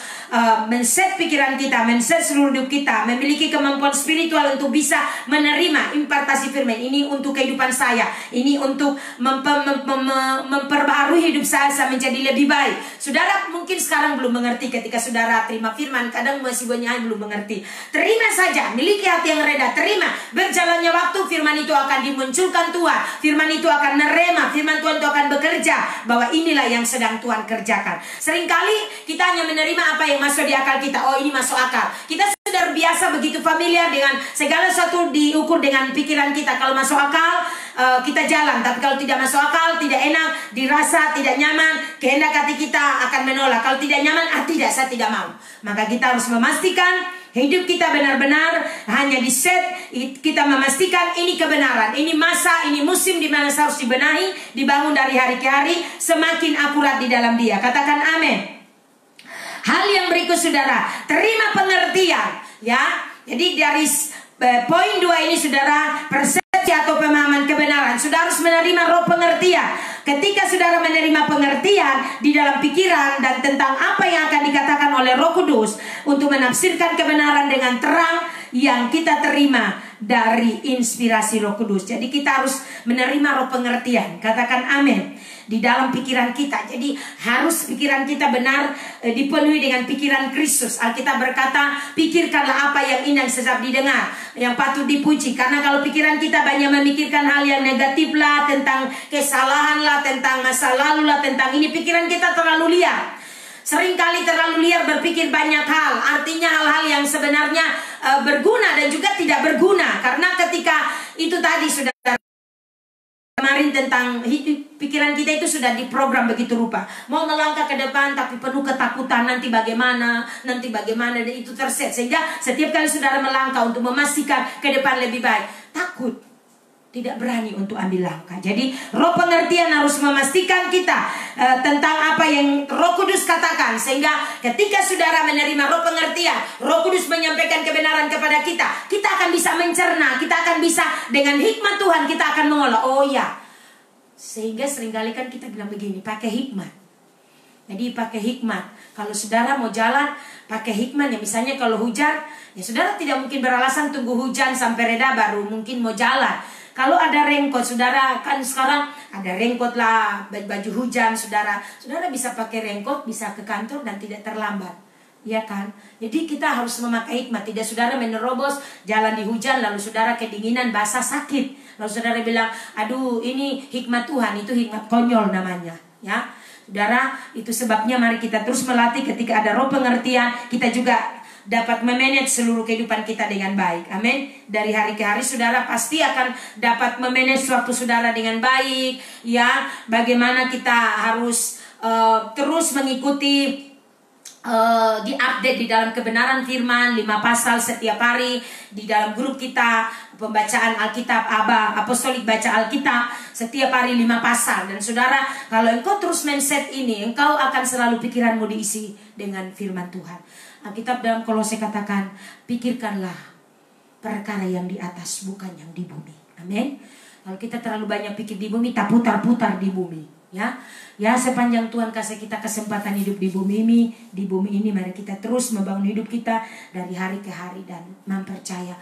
men-set pikiran kita, men-set seluruh hidup kita, memiliki kemampuan spiritual untuk bisa menerima impartasi firman. Ini untuk kehidupan saya, ini untuk memperbarui hidup saya menjadi lebih baik. Saudara mungkin sekarang belum mengerti ketika saudara terima firman, kadang masih banyak yang belum mengerti. Terima saja, miliki hati yang reda, terima. Berjalannya waktu, firman itu akan dimunculkan Tuhan, firman itu akan nerema, firman Tuhan itu akan bekerja, bahwa inilah yang sedang Tuhan kerjakan. Seringkali kita hanya menerima apa yang masuk di akal kita. Oh, ini masuk akal. Kita sudah biasa begitu familiar dengan segala sesuatu diukur dengan pikiran kita. Kalau masuk akal, kita jalan. Tapi kalau tidak masuk akal, tidak enak, dirasa tidak nyaman, kehendak hati kita akan menolak. Kalau tidak nyaman, tidak, saya tidak mau. Maka kita harus memastikan hidup kita benar-benar hanya di set. Kita memastikan ini kebenaran, ini masa, ini musim di mana harus dibenahi, dibangun dari hari ke hari, semakin akurat di dalam Dia. Katakan amin. Hal yang berikut saudara, terima pengertian, ya. Jadi dari poin 2 ini saudara, persepsi atau pemahaman kebenaran. Saudara harus menerima roh pengertian. Ketika saudara menerima pengertian di dalam pikiran dan tentang apa yang akan dikatakan oleh Roh Kudus untuk menafsirkan kebenaran dengan terang yang kita terima dari inspirasi Roh Kudus. Jadi kita harus menerima roh pengertian. Katakan amin. Di dalam pikiran kita. Jadi harus pikiran kita benar dipenuhi dengan pikiran Kristus. Alkitab berkata, pikirkanlah apa yang indah sedap didengar, yang patut dipuji. Karena kalau pikiran kita banyak memikirkan hal yang negatif lah, tentang kesalahan lah, tentang masa lalu lah, tentang ini, pikiran kita terlalu liar. Seringkali terlalu liar berpikir banyak hal. Artinya hal-hal yang sebenarnya berguna dan juga tidak berguna. Karena ketika itu tadi sudah kemarin tentang pikiran kita itu sudah diprogram begitu rupa. Mau melangkah ke depan tapi penuh ketakutan, nanti bagaimana, dan itu terset. Sehingga setiap kali saudara melangkah untuk memastikan ke depan lebih baik, takut, tidak berani untuk ambil langkah. Jadi roh pengertian harus memastikan kita tentang apa yang Roh Kudus katakan. Sehingga ketika saudara menerima roh pengertian, Roh Kudus menyampaikan kebenaran kepada kita, kita akan bisa mencerna, kita akan bisa dengan hikmat Tuhan kita akan mengolah. Oh ya, sehingga seringkali kan kita bilang begini, pakai hikmat. Jadi pakai hikmat. Kalau saudara mau jalan, pakai hikmat ya. Misalnya kalau hujan, ya saudara tidak mungkin beralasan tunggu hujan sampai reda baru mungkin mau jalan. Kalau ada raincoat, saudara kan sekarang ada raincoat lah, baju hujan, saudara bisa pakai raincoat, bisa ke kantor dan tidak terlambat, ya kan? Jadi kita harus memakai hikmat. Tidak saudara menerobos jalan di hujan, lalu saudara kedinginan, basah, sakit, lalu saudara bilang, aduh ini hikmat Tuhan, itu hikmat konyol namanya, ya. Saudara, itu sebabnya mari kita terus melatih. Ketika ada roh pengertian, kita juga dapat memanage seluruh kehidupan kita dengan baik. Amin. Dari hari ke hari saudara pasti akan dapat memanage waktu saudara dengan baik, ya. Bagaimana kita harus terus mengikuti, diupdate di dalam kebenaran firman 5 pasal setiap hari di dalam grup kita, pembacaan Alkitab, apostolik baca Alkitab setiap hari 5 pasal. Dan saudara, kalau engkau terus mindset ini, engkau akan selalu pikiranmu diisi dengan firman Tuhan. Alkitab dalam Kolose katakan, pikirkanlah perkara yang di atas, bukan yang di bumi. Amin. Kalau kita terlalu banyak pikir di bumi, tak putar-putar di bumi, ya. Ya, sepanjang Tuhan kasih kita kesempatan hidup di bumi ini, mari kita terus membangun hidup kita dari hari ke hari dan mempercaya.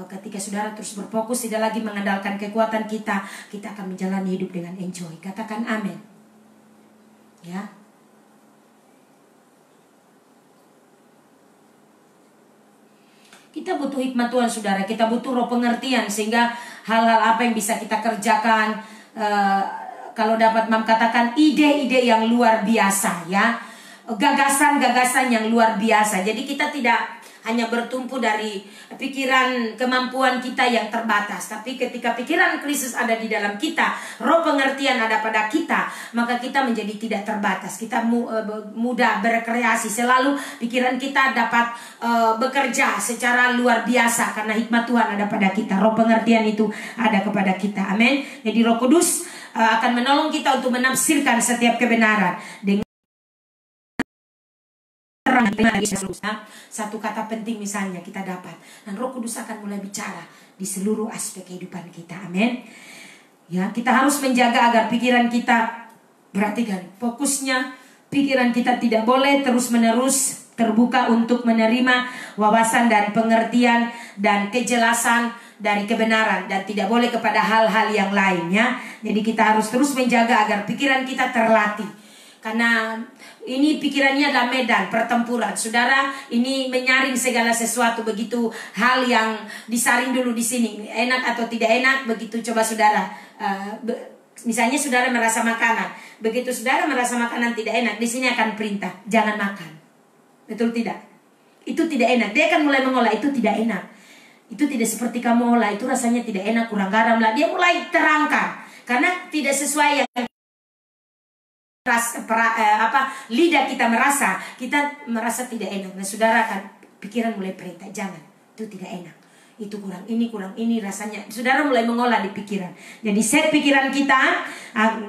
Ketika saudara terus berfokus, tidak lagi mengandalkan kekuatan kita, kita akan menjalani hidup dengan enjoy. Katakan amin. Ya. Kita butuh hikmat Tuhan saudara, kita butuh roh pengertian sehingga hal-hal apa yang bisa kita kerjakan, kalau dapat mengatakan ide-ide yang luar biasa, ya, gagasan-gagasan yang luar biasa. Jadi kita tidak hanya bertumpu dari pikiran kemampuan kita yang terbatas, tapi ketika pikiran Kristus ada di dalam kita, roh pengertian ada pada kita, maka kita menjadi tidak terbatas. Kita mudah berkreasi, selalu pikiran kita dapat bekerja secara luar biasa karena hikmat Tuhan ada pada kita, roh pengertian itu ada kepada kita. Amin. Jadi Roh Kudus akan menolong kita untuk menafsirkan setiap kebenaran dengan terang satu kata penting misalnya kita dapat, dan Roh Kudus akan mulai bicara di seluruh aspek kehidupan kita. Amin. Ya, kita harus menjaga agar pikiran kita, perhatikan, fokusnya pikiran kita tidak boleh terus-menerus terbuka untuk menerima wawasan dan pengertian dan kejelasan dari kebenaran, dan tidak boleh kepada hal-hal yang lainnya. Jadi kita harus terus menjaga agar pikiran kita terlatih. Karena ini pikirannya adalah medan pertempuran. Saudara, ini menyaring segala sesuatu. Begitu hal yang disaring dulu di sini, enak atau tidak enak, begitu coba saudara. Misalnya saudara merasa makanan, begitu saudara merasa makanan tidak enak, di sini akan perintah jangan makan. Betul tidak? Itu tidak enak. Dia akan mulai mengolah, itu tidak enak. Itu tidak seperti kamu olah, itu rasanya tidak enak, kurang garam lah. Dia mulai terangkan karena tidak sesuai yang lidah kita merasa tidak enak. Nah saudara kan pikiran mulai perintah jangan, itu tidak enak, itu kurang ini rasanya. Saudara mulai mengolah di pikiran. Jadi set pikiran kita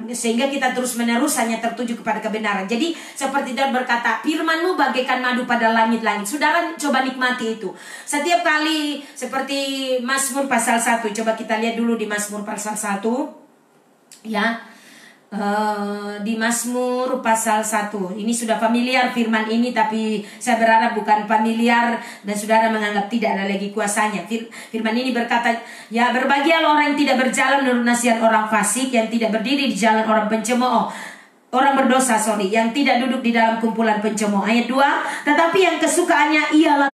sehingga kita terus menerus hanya tertuju kepada kebenaran. Jadi seperti Daud berkata, firman-Mu bagaikan madu pada langit-langit. Saudara coba nikmati itu. Setiap kali seperti Mazmur pasal 1. Coba kita lihat dulu di Mazmur pasal 1. Ya. Di Mazmur pasal 1. Ini sudah familiar firman ini, tapi saya berharap bukan familiar dan saudara menganggap tidak ada lagi kuasanya. Firman ini berkata, ya berbahagialah orang yang tidak berjalan menurut nasihat orang fasik, yang tidak berdiri di jalan orang pencemooh, orang berdosa, yang tidak duduk di dalam kumpulan pencemooh. Ayat 2, tetapi yang kesukaannya ialah.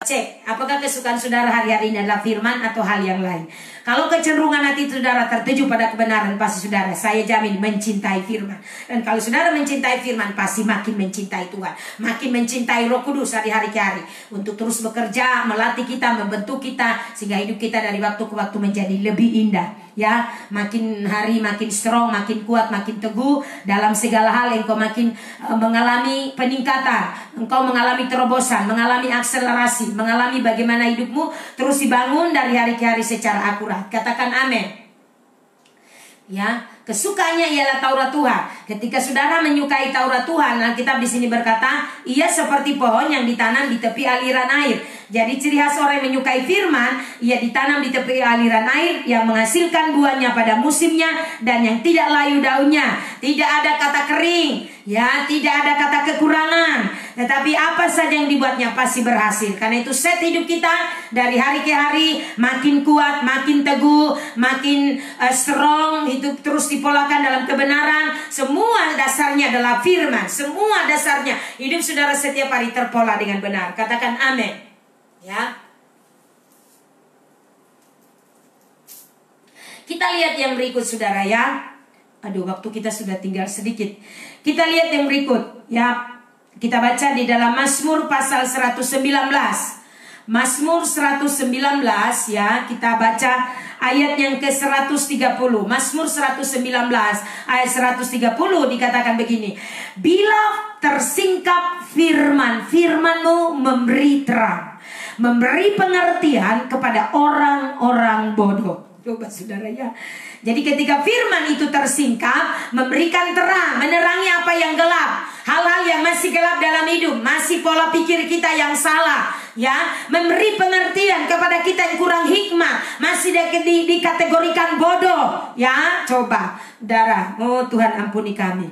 Cek, apakah kesukaan saudara hari-hari ini adalah firman atau hal yang lain? Kalau kecenderungan hati saudara tertuju pada kebenaran, pasti saudara, saya jamin, mencintai firman. Dan kalau saudara mencintai firman, pasti makin mencintai Tuhan, makin mencintai Roh Kudus hari-hari ke hari, untuk terus bekerja, melatih kita, membentuk kita, sehingga hidup kita dari waktu ke waktu menjadi lebih indah. Ya, makin hari makin strong, makin kuat, makin teguh dalam segala hal. Engkau makin mengalami peningkatan, engkau mengalami terobosan, mengalami akselerasi, mengalami bagaimana hidupmu terus dibangun dari hari ke hari secara akurat. Katakan amin. Ya, kesukaannya ialah Taurat Tuhan. Ketika saudara menyukai Taurat Tuhan, Alkitab di sini berkata, ia seperti pohon yang ditanam di tepi aliran air. Jadi ciri khas orang yang menyukai firman, ia ditanam di tepi aliran air yang menghasilkan buahnya pada musimnya dan yang tidak layu daunnya. Tidak ada kata kering, ya, tidak ada kata kekurangan. Tetapi apa saja yang dibuatnya pasti berhasil. Karena itu set hidup kita dari hari ke hari makin kuat, makin teguh, makin strong. Hidup terus dipolakan dalam kebenaran. Semua dasarnya adalah firman. Semua dasarnya hidup saudara setiap hari terpola dengan benar. Katakan amin. Ya. Kita lihat yang berikut saudara ya. Aduh, waktu kita sudah tinggal sedikit. Kita lihat yang berikut ya. Kita baca di dalam Mazmur pasal 119. Mazmur 119 ya, kita baca ayat yang ke-130. Mazmur 119 ayat 130 dikatakan begini. Bila tersingkap firman, firman-Mu memberi terang, memberi pengertian kepada orang-orang bodoh. Coba saudara ya. Jadi ketika firman itu tersingkap, memberikan terang, menerangi apa yang gelap, hal-hal yang masih gelap dalam hidup, masih pola pikir kita yang salah, ya, memberi pengertian kepada kita yang kurang hikmah, masih dikategorikan bodoh, ya. Coba, saudara, oh Tuhan ampuni kami.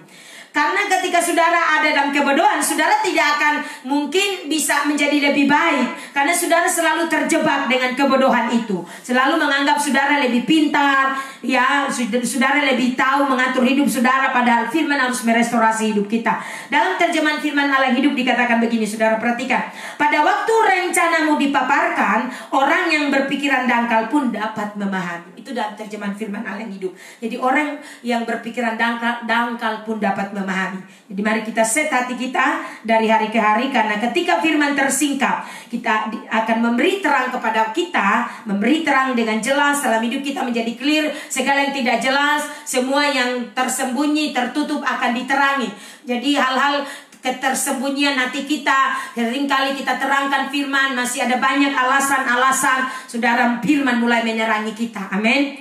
Karena ketika saudara ada dalam kebodohan, saudara tidak akan mungkin bisa menjadi lebih baik. Karena saudara selalu terjebak dengan kebodohan itu. Selalu menganggap saudara lebih pintar, ya, saudara lebih tahu mengatur hidup saudara. Padahal firman harus merestorasi hidup kita. Dalam terjemahan firman Allah hidup dikatakan begini, saudara perhatikan. Pada waktu rencanamu dipaparkan, orang yang berpikiran dangkal pun dapat memahami. Itu dalam terjemahan firman Allah yang hidup. Jadi orang yang berpikiran dangkal pun dapat memahami. Jadi mari kita set hati kita dari hari ke hari, karena ketika firman tersingkap, kita akan memberi terang kepada kita, memberi terang dengan jelas dalam hidup kita menjadi clear. Segala yang tidak jelas, semua yang tersembunyi, tertutup akan diterangi. Jadi hal-hal ketersembunyian hati kita, seringkali kita terangkan firman, masih ada banyak alasan-alasan. Saudara, firman mulai menerangi kita, amin.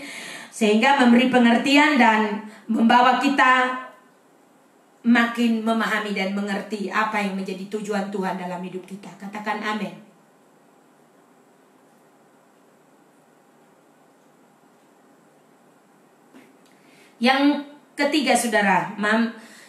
Sehingga memberi pengertian dan membawa kita makin memahami dan mengerti apa yang menjadi tujuan Tuhan dalam hidup kita. Katakan amin. Yang ketiga saudara,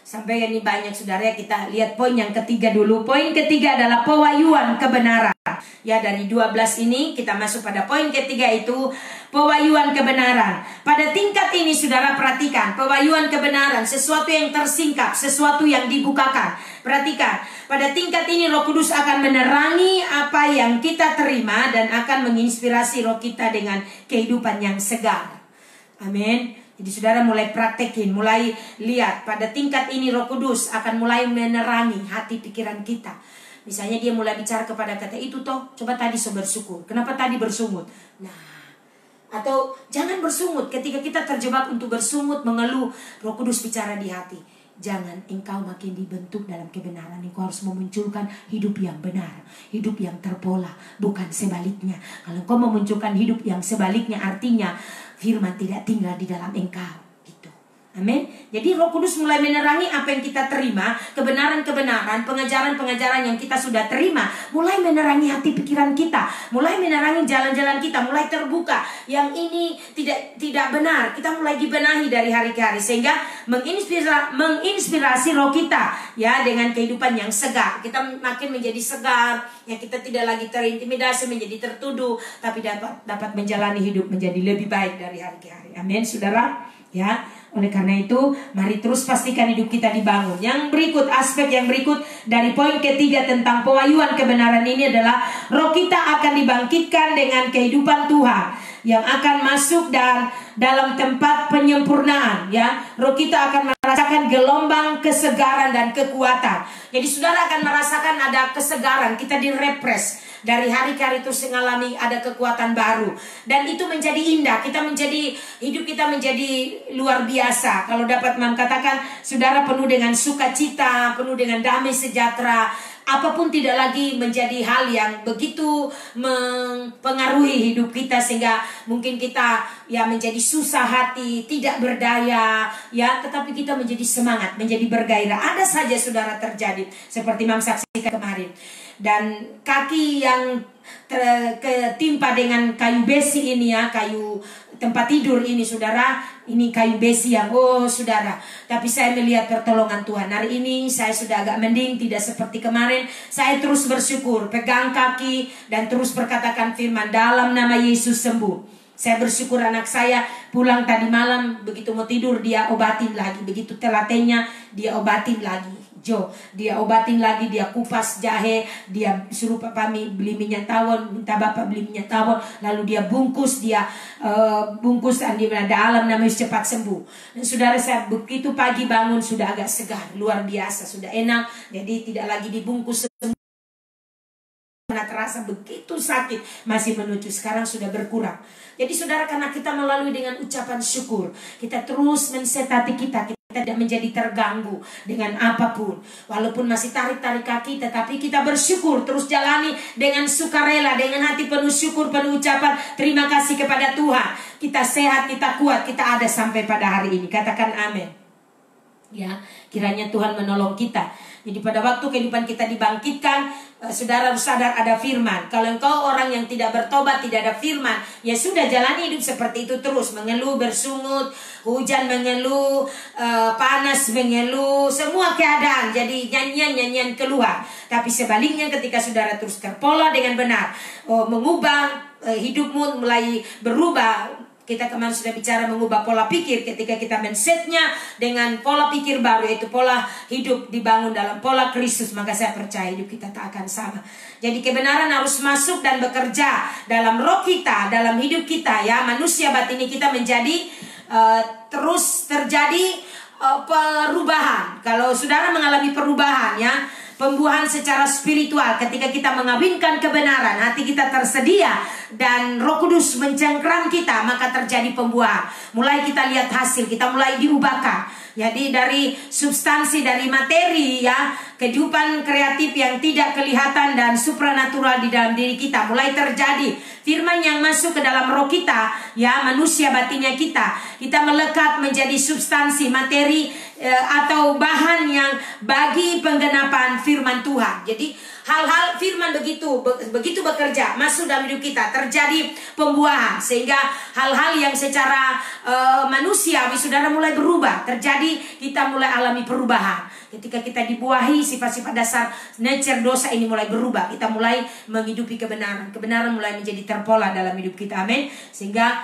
sampai ini banyak saudara, kita lihat poin yang ketiga dulu. Poin ketiga adalah pewahyuan kebenaran. Ya, dari 12 ini kita masuk pada poin ketiga, itu pewahyuan kebenaran. Pada tingkat ini saudara perhatikan, pewahyuan kebenaran, sesuatu yang tersingkap, sesuatu yang dibukakan. Perhatikan, pada tingkat ini Roh Kudus akan menerangi apa yang kita terima dan akan menginspirasi roh kita dengan kehidupan yang segar. Amin. Jadi saudara mulai praktekin, mulai lihat, pada tingkat ini Roh Kudus akan mulai menerangi hati pikiran kita. Misalnya dia mulai bicara kepada kata itu toh, coba tadi bersyukur. Kenapa tadi bersungut? Nah, atau jangan bersungut ketika kita terjebak untuk bersungut, mengeluh. Roh Kudus bicara di hati. Jangan, engkau makin dibentuk dalam kebenaran. Engkau harus memunculkan hidup yang benar, hidup yang terpola, bukan sebaliknya. Kalau engkau memunculkan hidup yang sebaliknya, artinya firman tidak tinggal di dalam engkau. Gitu. Amin. Jadi Roh Kudus mulai menerangi apa yang kita terima, kebenaran-kebenaran, pengajaran-pengajaran yang kita sudah terima, mulai menerangi hati pikiran kita, mulai menerangi jalan-jalan kita, mulai terbuka. Yang ini tidak benar, kita mulai dibenahi dari hari ke hari, sehingga menginspirasi roh kita, ya, dengan kehidupan yang segar. Kita makin menjadi segar, ya, kita tidak lagi terintimidasi, menjadi tertuduh, tapi dapat menjalani hidup menjadi lebih baik dari hari ke hari. Amin, saudara. Ya, oleh karena itu mari terus pastikan hidup kita dibangun. Yang berikut, aspek yang berikut dari poin ketiga tentang pewahyuan kebenaran ini adalah roh kita akan dibangkitkan dengan kehidupan Tuhan yang akan masuk dan dalam tempat penyempurnaan. Ya, roh kita akan merasakan gelombang kesegaran dan kekuatan. Jadi saudara akan merasakan ada kesegaran, kita direpres. Dari hari ke hari terus mengalami ada kekuatan baru. Dan itu menjadi indah. Hidup kita menjadi luar biasa. Kalau dapat mengatakan, saudara penuh dengan sukacita, penuh dengan damai sejahtera. Apapun tidak lagi menjadi hal yang begitu mempengaruhi hidup kita, sehingga mungkin kita ya menjadi susah hati, tidak berdaya, ya, tetapi kita menjadi semangat, menjadi bergairah. Ada saja saudara terjadi seperti Mam saksikan kemarin. Dan kaki yang ketimpa dengan kayu besi ini, ya, kayu tempat tidur ini saudara, ini kayu besi yang saudara, tapi saya melihat pertolongan Tuhan. Hari ini saya sudah agak mending, tidak seperti kemarin. Saya terus bersyukur, pegang kaki dan terus berkatakan firman, dalam nama Yesus sembuh. Saya bersyukur anak saya pulang tadi malam, begitu mau tidur dia obatin lagi, begitu telatenya dia obatin lagi. Dia obatin lagi, dia kupas jahe, dia suruh papa beli minyak tawon, minta bapak beli minyak tawon, lalu dia bungkus, bungkus dan dia dalam namanya cepat sembuh. Dan saudara, saya begitu pagi bangun sudah agak segar, luar biasa, sudah enak, jadi tidak lagi dibungkus sembuh. Terasa begitu sakit, masih menuju, sekarang sudah berkurang. Jadi saudara, karena kita melalui dengan ucapan syukur, kita terus men-set hati kita tidak menjadi terganggu dengan apapun. Walaupun masih tarik-tarik kaki, tetapi kita bersyukur, terus jalani dengan sukarela, dengan hati penuh syukur, penuh ucapan terima kasih kepada Tuhan. Kita sehat, kita kuat, kita ada sampai pada hari ini. Katakan amin. Ya, kiranya Tuhan menolong kita. Jadi pada waktu kehidupan kita dibangkitkan, saudara harus sadar ada firman. Kalau engkau orang yang tidak bertobat, tidak ada firman, ya sudah, jalani hidup seperti itu terus, mengeluh, bersungut, hujan mengeluh, panas mengeluh, semua keadaan jadi nyanyian-nyanyian keluhan. Tapi sebaliknya ketika saudara terus terpola dengan benar, mengubah hidupmu, mulai berubah. Kita kemarin sudah bicara mengubah pola pikir. Ketika kita men-setnya dengan pola pikir baru, yaitu pola hidup dibangun dalam pola Kristus, maka saya percaya hidup kita tak akan sama. Jadi kebenaran harus masuk dan bekerja dalam roh kita, dalam hidup kita, ya, manusia batini kita menjadi terus terjadi perubahan. Kalau saudara mengalami perubahan, ya, pembuahan secara spiritual, ketika kita mengawinkan kebenaran, hati kita tersedia dan Roh Kudus mencengkram kita, maka terjadi pembuahan. Mulai kita lihat hasil, kita mulai diubahkan. Jadi dari substansi, dari materi ya, kehidupan kreatif yang tidak kelihatan dan supranatural di dalam diri kita mulai terjadi. Firman yang masuk ke dalam roh kita ya, manusia batinnya kita melekat menjadi substansi, materi atau bahan yang bagi penggenapan firman Tuhan. Jadi hal-hal firman begitu bekerja masuk dalam hidup kita, terjadi pembuahan, sehingga hal-hal yang secara manusiawi saudara mulai berubah, terjadi, kita mulai alami perubahan. Ketika kita dibuahi sifat-sifat dasar nature dosa ini mulai berubah, kita mulai menghidupi kebenaran. Kebenaran mulai menjadi terpola dalam hidup kita, amin. Sehingga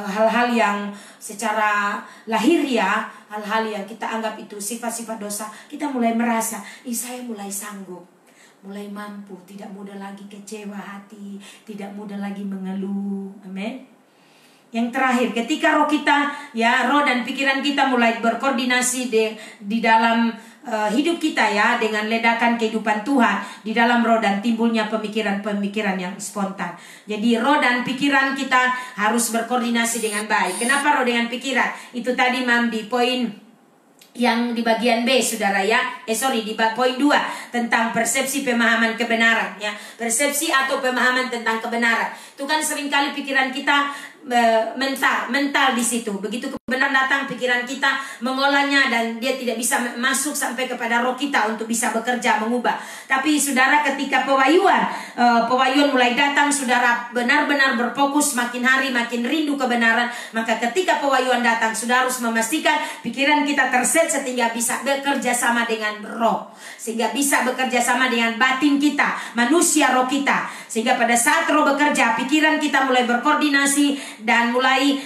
hal-hal yang secara lahiriah, hal-hal yang kita anggap itu sifat-sifat dosa, kita mulai merasa, saya mulai sanggup, mulai mampu, tidak mudah lagi kecewa hati, tidak mudah lagi mengeluh, amin. Yang terakhir, ketika roh kita ya, roh dan pikiran kita mulai berkoordinasi di dalam hidup kita ya, dengan ledakan kehidupan Tuhan di dalam roh, dan timbulnya pemikiran-pemikiran yang spontan. Jadi roh dan pikiran kita harus berkoordinasi dengan baik. Kenapa roh dengan pikiran? Itu tadi di poin yang di bagian B saudara ya, di poin 2 tentang persepsi pemahaman kebenaran ya. Persepsi atau pemahaman tentang kebenaran itu kan seringkali pikiran kita mental di situ. Begitu kebenaran datang, pikiran kita mengolahnya dan dia tidak bisa masuk sampai kepada roh kita untuk bisa bekerja mengubah. Tapi saudara, ketika pewahyuan mulai datang, saudara benar-benar berfokus, makin hari makin rindu kebenaran, maka ketika pewahyuan datang, saudara harus memastikan pikiran kita terset sehingga bisa bekerja sama dengan roh, sehingga bisa bekerja sama dengan batin kita, manusia roh kita, sehingga pada saat roh bekerja, pikiran kita mulai berkoordinasi dan mulai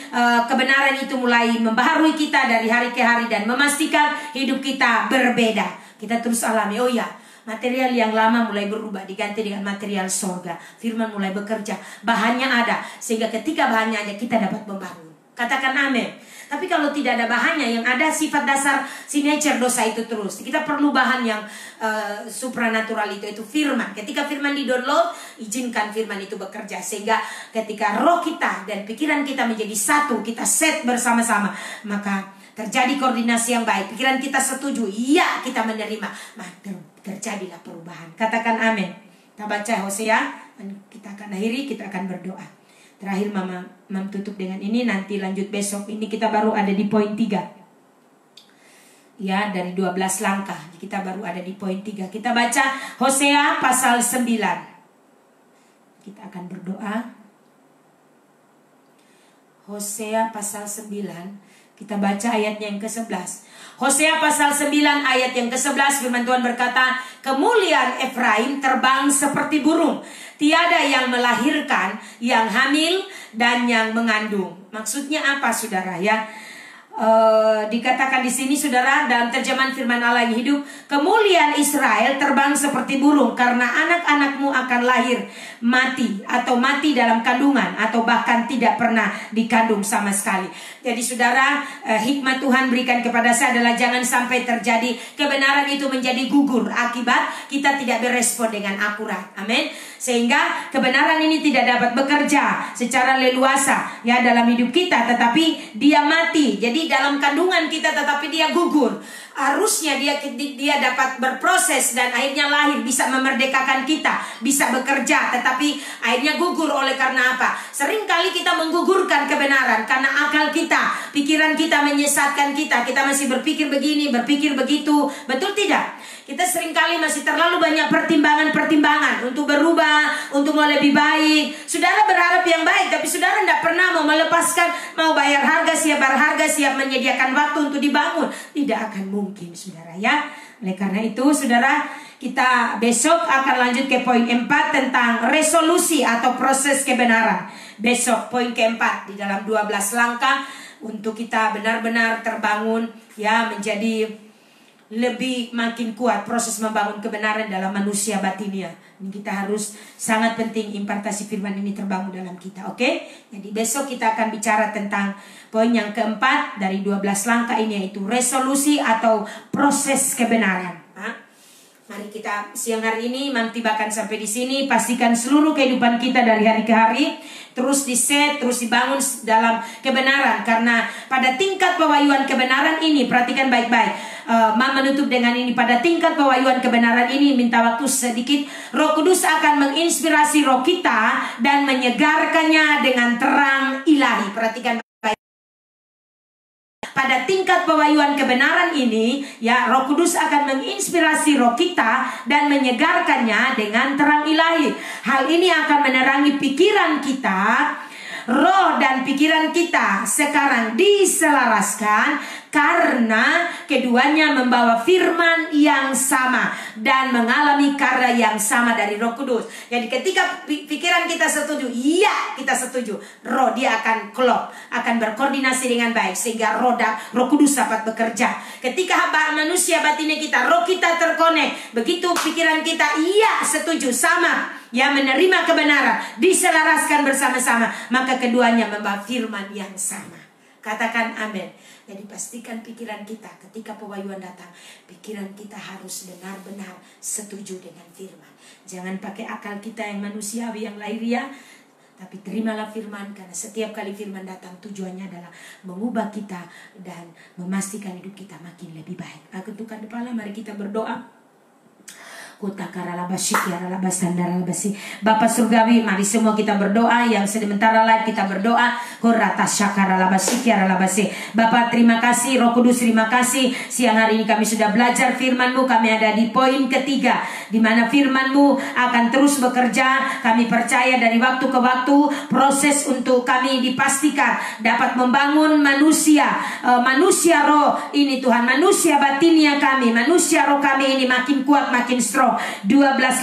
kebenaran itu mulai membaharui kita dari hari ke hari dan memastikan hidup kita berbeda. Kita terus alami, oh ya, material yang lama mulai berubah diganti dengan material sorga. Firman mulai bekerja, bahannya ada, sehingga ketika bahannya ada kita dapat membangun. Katakan amin. Tapi kalau tidak ada bahannya, yang ada sifat dasar signature dosa itu terus. Kita perlu bahan yang supranatural, itu firman. Ketika firman di-download, izinkan firman itu bekerja, sehingga ketika roh kita dan pikiran kita menjadi satu, kita set bersama-sama, maka terjadi koordinasi yang baik. Pikiran kita setuju, iya kita menerima, maka terjadilah perubahan. Katakan amin. Kita baca Hosea, dan kita akan akhiri, kita akan berdoa. Terakhir Mama tutup dengan ini, nanti lanjut besok. Ini kita baru ada di poin 3. Ya, dari 12 langkah. Kita baru ada di poin 3. Kita baca Hosea pasal 9. Kita akan berdoa. Hosea pasal 9. Kita baca ayatnya yang ke-11. Hosea pasal 9 ayat yang ke-11, firman Tuhan berkata, kemuliaan Efraim terbang seperti burung, tiada yang melahirkan, yang hamil dan yang mengandung. Maksudnya apa saudara ya? Dikatakan di sini saudara, dalam terjemahan firman Allah yang hidup, kemuliaan Israel terbang seperti burung, karena anak-anakmu akan lahir mati, atau mati dalam kandungan, atau bahkan tidak pernah dikandung sama sekali. Jadi saudara, hikmat Tuhan berikan kepada saya adalah jangan sampai terjadi kebenaran itu menjadi gugur akibat kita tidak berespon dengan akurat. Amin. Sehingga kebenaran ini tidak dapat bekerja secara leluasa ya dalam hidup kita, tetapi dia mati. Jadi dalam kandungan kita tetapi dia gugur. Harusnya dia dapat berproses dan akhirnya lahir, bisa memerdekakan kita, bisa bekerja, tetapi akhirnya gugur. Oleh karena apa? Seringkali kita menggugurkan kebenaran karena akal kita, pikiran kita menyesatkan kita. Kita masih berpikir begini, berpikir begitu. Betul tidak? Kita seringkali masih terlalu banyak pertimbangan untuk berubah, untuk mau lebih baik. Saudara berharap yang baik, tapi saudara tidak pernah mau melepaskan, mau bayar harga, siap berharga, siap menyediakan waktu untuk dibangun. Tidak akan mungkin saudara ya. Oleh karena itu saudara, kita besok akan lanjut ke poin 4 tentang resolusi atau proses kebenaran. Besok poin keempat di dalam 12 langkah untuk kita benar-benar terbangun ya, menjadi lebih makin kuat proses membangun kebenaran dalam manusia batinnya. Ini kita harus sangat penting impartasi firman ini terbangun dalam kita. Oke? Jadi besok kita akan bicara tentang poin yang keempat dari 12 langkah ini, yaitu resolusi atau proses kebenaran. Mari kita siang hari ini mantibakan sampai di sini. Pastikan seluruh kehidupan kita dari hari ke hari terus diset, terus dibangun dalam kebenaran. Karena pada tingkat pewahyuan kebenaran ini, perhatikan baik-baik. Mama menutup dengan ini, pada tingkat pewahyuan kebenaran ini, minta waktu sedikit. Roh Kudus akan menginspirasi roh kita dan menyegarkannya dengan terang ilahi. Perhatikan baik. Pada tingkat pewahyuan kebenaran ini, ya, Roh Kudus akan menginspirasi roh kita dan menyegarkannya dengan terang ilahi. Hal ini akan menerangi pikiran kita. Roh dan pikiran kita sekarang diselaraskan karena keduanya membawa firman yang sama dan mengalami karya yang sama dari Roh Kudus. Jadi ketika pikiran kita setuju, iya kita setuju, roh dia akan klop, akan berkoordinasi dengan baik sehingga Roh Kudus dapat bekerja. Ketika hamba manusia batinnya kita, roh kita terkonek, begitu pikiran kita iya setuju sama, ya menerima kebenaran, diselaraskan bersama-sama, maka keduanya membawa firman yang sama. Katakan amin. Jadi pastikan pikiran kita ketika pewahyuan datang, pikiran kita harus benar-benar setuju dengan firman. Jangan pakai akal kita yang manusiawi, yang lahiriah, tapi terimalah firman, karena setiap kali firman datang tujuannya adalah mengubah kita dan memastikan hidup kita makin lebih baik. Ketukan kepala, mari kita berdoa. Bapak Surgawi, mari semua kita berdoa. Yang sementara live kita berdoa. Bapak terima kasih, Roh Kudus terima kasih. Siang hari ini kami sudah belajar firman-Mu. Kami ada di poin ketiga, di mana firman-Mu akan terus bekerja. Kami percaya dari waktu ke waktu proses untuk kami dipastikan dapat membangun manusia, manusia roh ini Tuhan, manusia batinnya kami, manusia roh kami ini makin kuat, makin strong. 12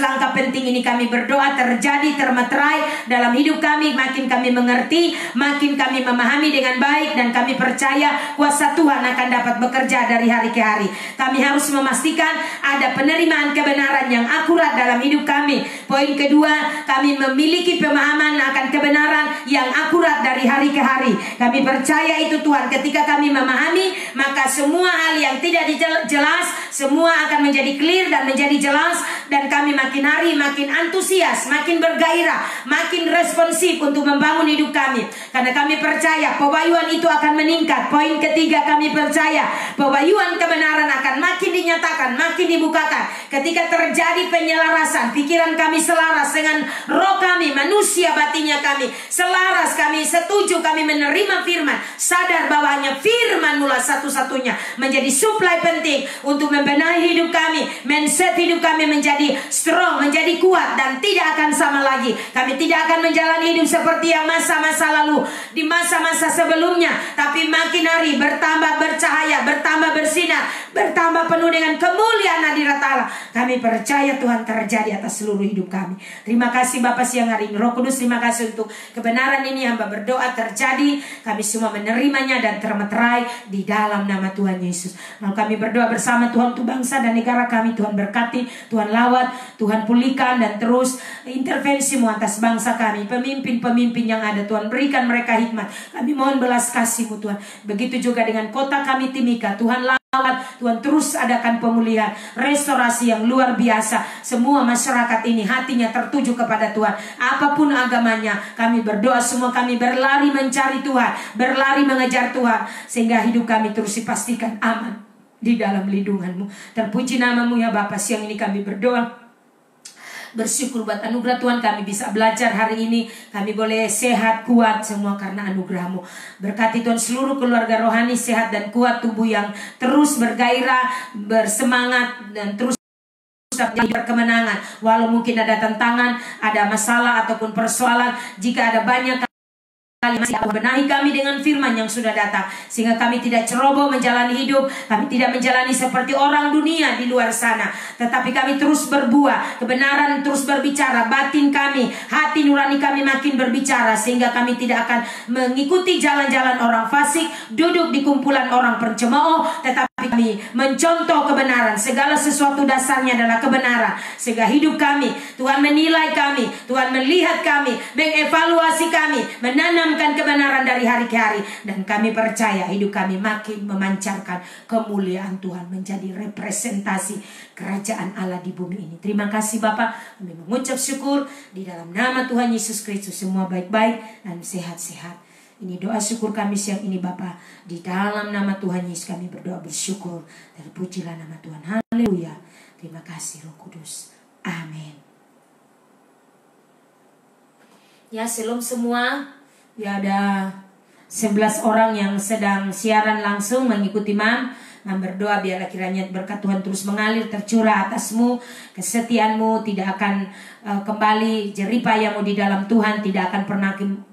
langkah penting ini kami berdoa terjadi, termeterai dalam hidup kami. Makin kami mengerti, makin kami memahami dengan baik, dan kami percaya kuasa Tuhan akan dapat bekerja dari hari ke hari. Kami harus memastikan ada penerimaan kebenaran yang akurat dalam hidup kami. Poin kedua, kami memiliki pemahaman akan kebenaran yang akurat dari hari ke hari. Kami percaya itu Tuhan, ketika kami memahami, maka semua hal yang tidak jelas semua akan menjadi clear dan menjadi jelas. Dan kami makin hari makin antusias, makin bergairah, makin responsif untuk membangun hidup kami. Karena kami percaya pewahyuan itu akan meningkat. Poin ketiga, kami percaya pewahyuan kebenaran akan makin dinyatakan, makin dibukakan. Ketika terjadi penyelarasan, pikiran kami selaras dengan roh kami, manusia batinnya kami selaras, kami setuju, kami menerima firman, sadar bahwa hanya firman mula satu-satunya menjadi suplai penting untuk membenahi hidup kami, mindset hidup kami menjadi strong, menjadi kuat, dan tidak akan sama lagi. Kami tidak akan menjalani hidup seperti yang masa-masa lalu, di masa-masa sebelumnya, tapi makin hari bertambah bercahaya, bertambah bersinar, bertambah penuh dengan kemuliaan hadirat Allah. Kami percaya Tuhan terjadi atas seluruh hidup kami. Terima kasih Bapak siang hari ini. Roh Kudus terima kasih untuk kebenaran ini. Hamba berdoa terjadi, kami semua menerimanya dan termeterai di dalam nama Tuhan Yesus. Lalu kami berdoa bersama Tuhan untuk bangsa dan negara kami. Tuhan berkati, Tuhan lawat, Tuhan pulihkan, dan terus intervensi-Mu atas bangsa kami, pemimpin-pemimpin yang ada. Tuhan berikan mereka hikmat. Kami mohon belas kasih-Mu Tuhan. Begitu juga dengan kota kami Timika. Tuhan lawat, Tuhan terus adakan pemulihan, restorasi yang luar biasa. Semua masyarakat ini hatinya tertuju kepada Tuhan, apapun agamanya. Kami berdoa semua kami berlari mencari Tuhan, berlari mengejar Tuhan, sehingga hidup kami terus dipastikan aman di dalam lindungan-Mu. Terpuji nama-Mu ya Bapa. Siang ini kami berdoa, bersyukur buat anugerah Tuhan, kami bisa belajar hari ini. Kami boleh sehat, kuat, semua karena anugerah-Mu. Berkati Tuhan seluruh keluarga rohani sehat dan kuat, tubuh yang terus bergairah, bersemangat, dan terus berkemenangan. Walau mungkin ada tantangan, ada masalah ataupun persoalan, jika ada banyak masih benahi kami dengan firman yang sudah datang, sehingga kami tidak ceroboh menjalani hidup. Kami tidak menjalani seperti orang dunia di luar sana, tetapi kami terus berbuah, kebenaran terus berbicara, batin kami, hati nurani kami makin berbicara, sehingga kami tidak akan mengikuti jalan-jalan orang fasik, duduk di kumpulan orang pencemooh, tetapi kami mencontoh kebenaran. Segala sesuatu dasarnya adalah kebenaran. Sehingga hidup kami, Tuhan menilai kami, Tuhan melihat kami, mengevaluasi kami, menanamkan kebenaran dari hari ke hari. Dan kami percaya hidup kami makin memancarkan kemuliaan Tuhan, menjadi representasi kerajaan Allah di bumi ini. Terima kasih Bapak, kami mengucap syukur di dalam nama Tuhan Yesus Kristus. Semua baik-baik dan sehat-sehat. Ini doa syukur kami siang ini Bapa. Di dalam nama Tuhan Yesus kami berdoa bersyukur. Terpujilah nama Tuhan. Haleluya. Terima kasih Roh Kudus. Amin. Ya, shalom semua. Ya, ada 11 orang yang sedang siaran langsung mengikuti Mam berdoa. Biarlah kiranya berkat Tuhan terus mengalir, tercurah atasmu. Kesetiaanmu tidak akan kembali, jeripayamu di dalam Tuhan tidak akan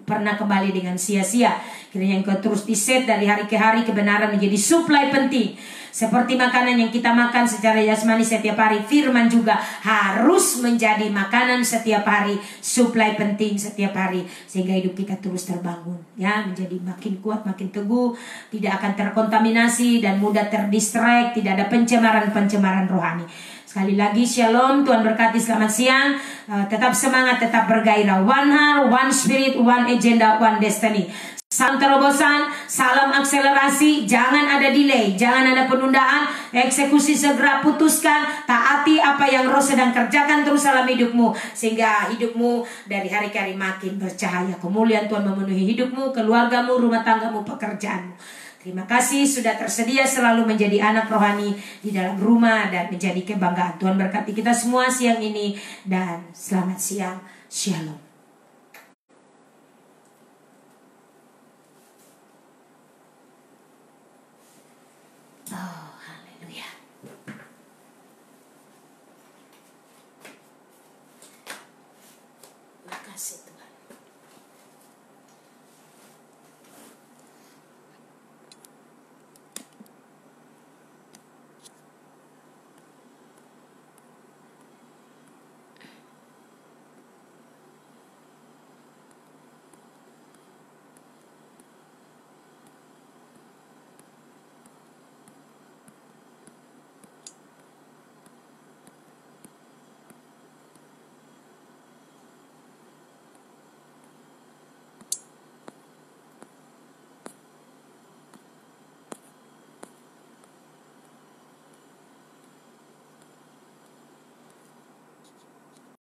pernah kembali dengan sia-sia. Kiranya engkau terus diset dari hari ke hari. Kebenaran menjadi suplai penting. Seperti makanan yang kita makan secara jasmani setiap hari, firman juga harus menjadi makanan setiap hari, suplai penting setiap hari, sehingga hidup kita terus terbangun, ya, menjadi makin kuat, makin teguh, tidak akan terkontaminasi dan mudah terdistract, tidak ada pencemaran rohani. Sekali lagi shalom, Tuhan berkati, selamat siang, tetap semangat, tetap bergairah. One heart, one spirit, one agenda, one destiny. Salam terobosan, salam akselerasi, jangan ada delay, jangan ada penundaan, eksekusi segera putuskan, taati apa yang Roh sedang kerjakan terus dalam hidupmu, sehingga hidupmu dari hari ke hari makin bercahaya. Kemuliaan Tuhan memenuhi hidupmu, keluargamu, rumah tanggamu, pekerjaanmu. Terima kasih sudah tersedia selalu menjadi anak rohani di dalam rumah dan menjadi kebanggaan. Tuhan berkati kita semua siang ini dan selamat siang, shalom.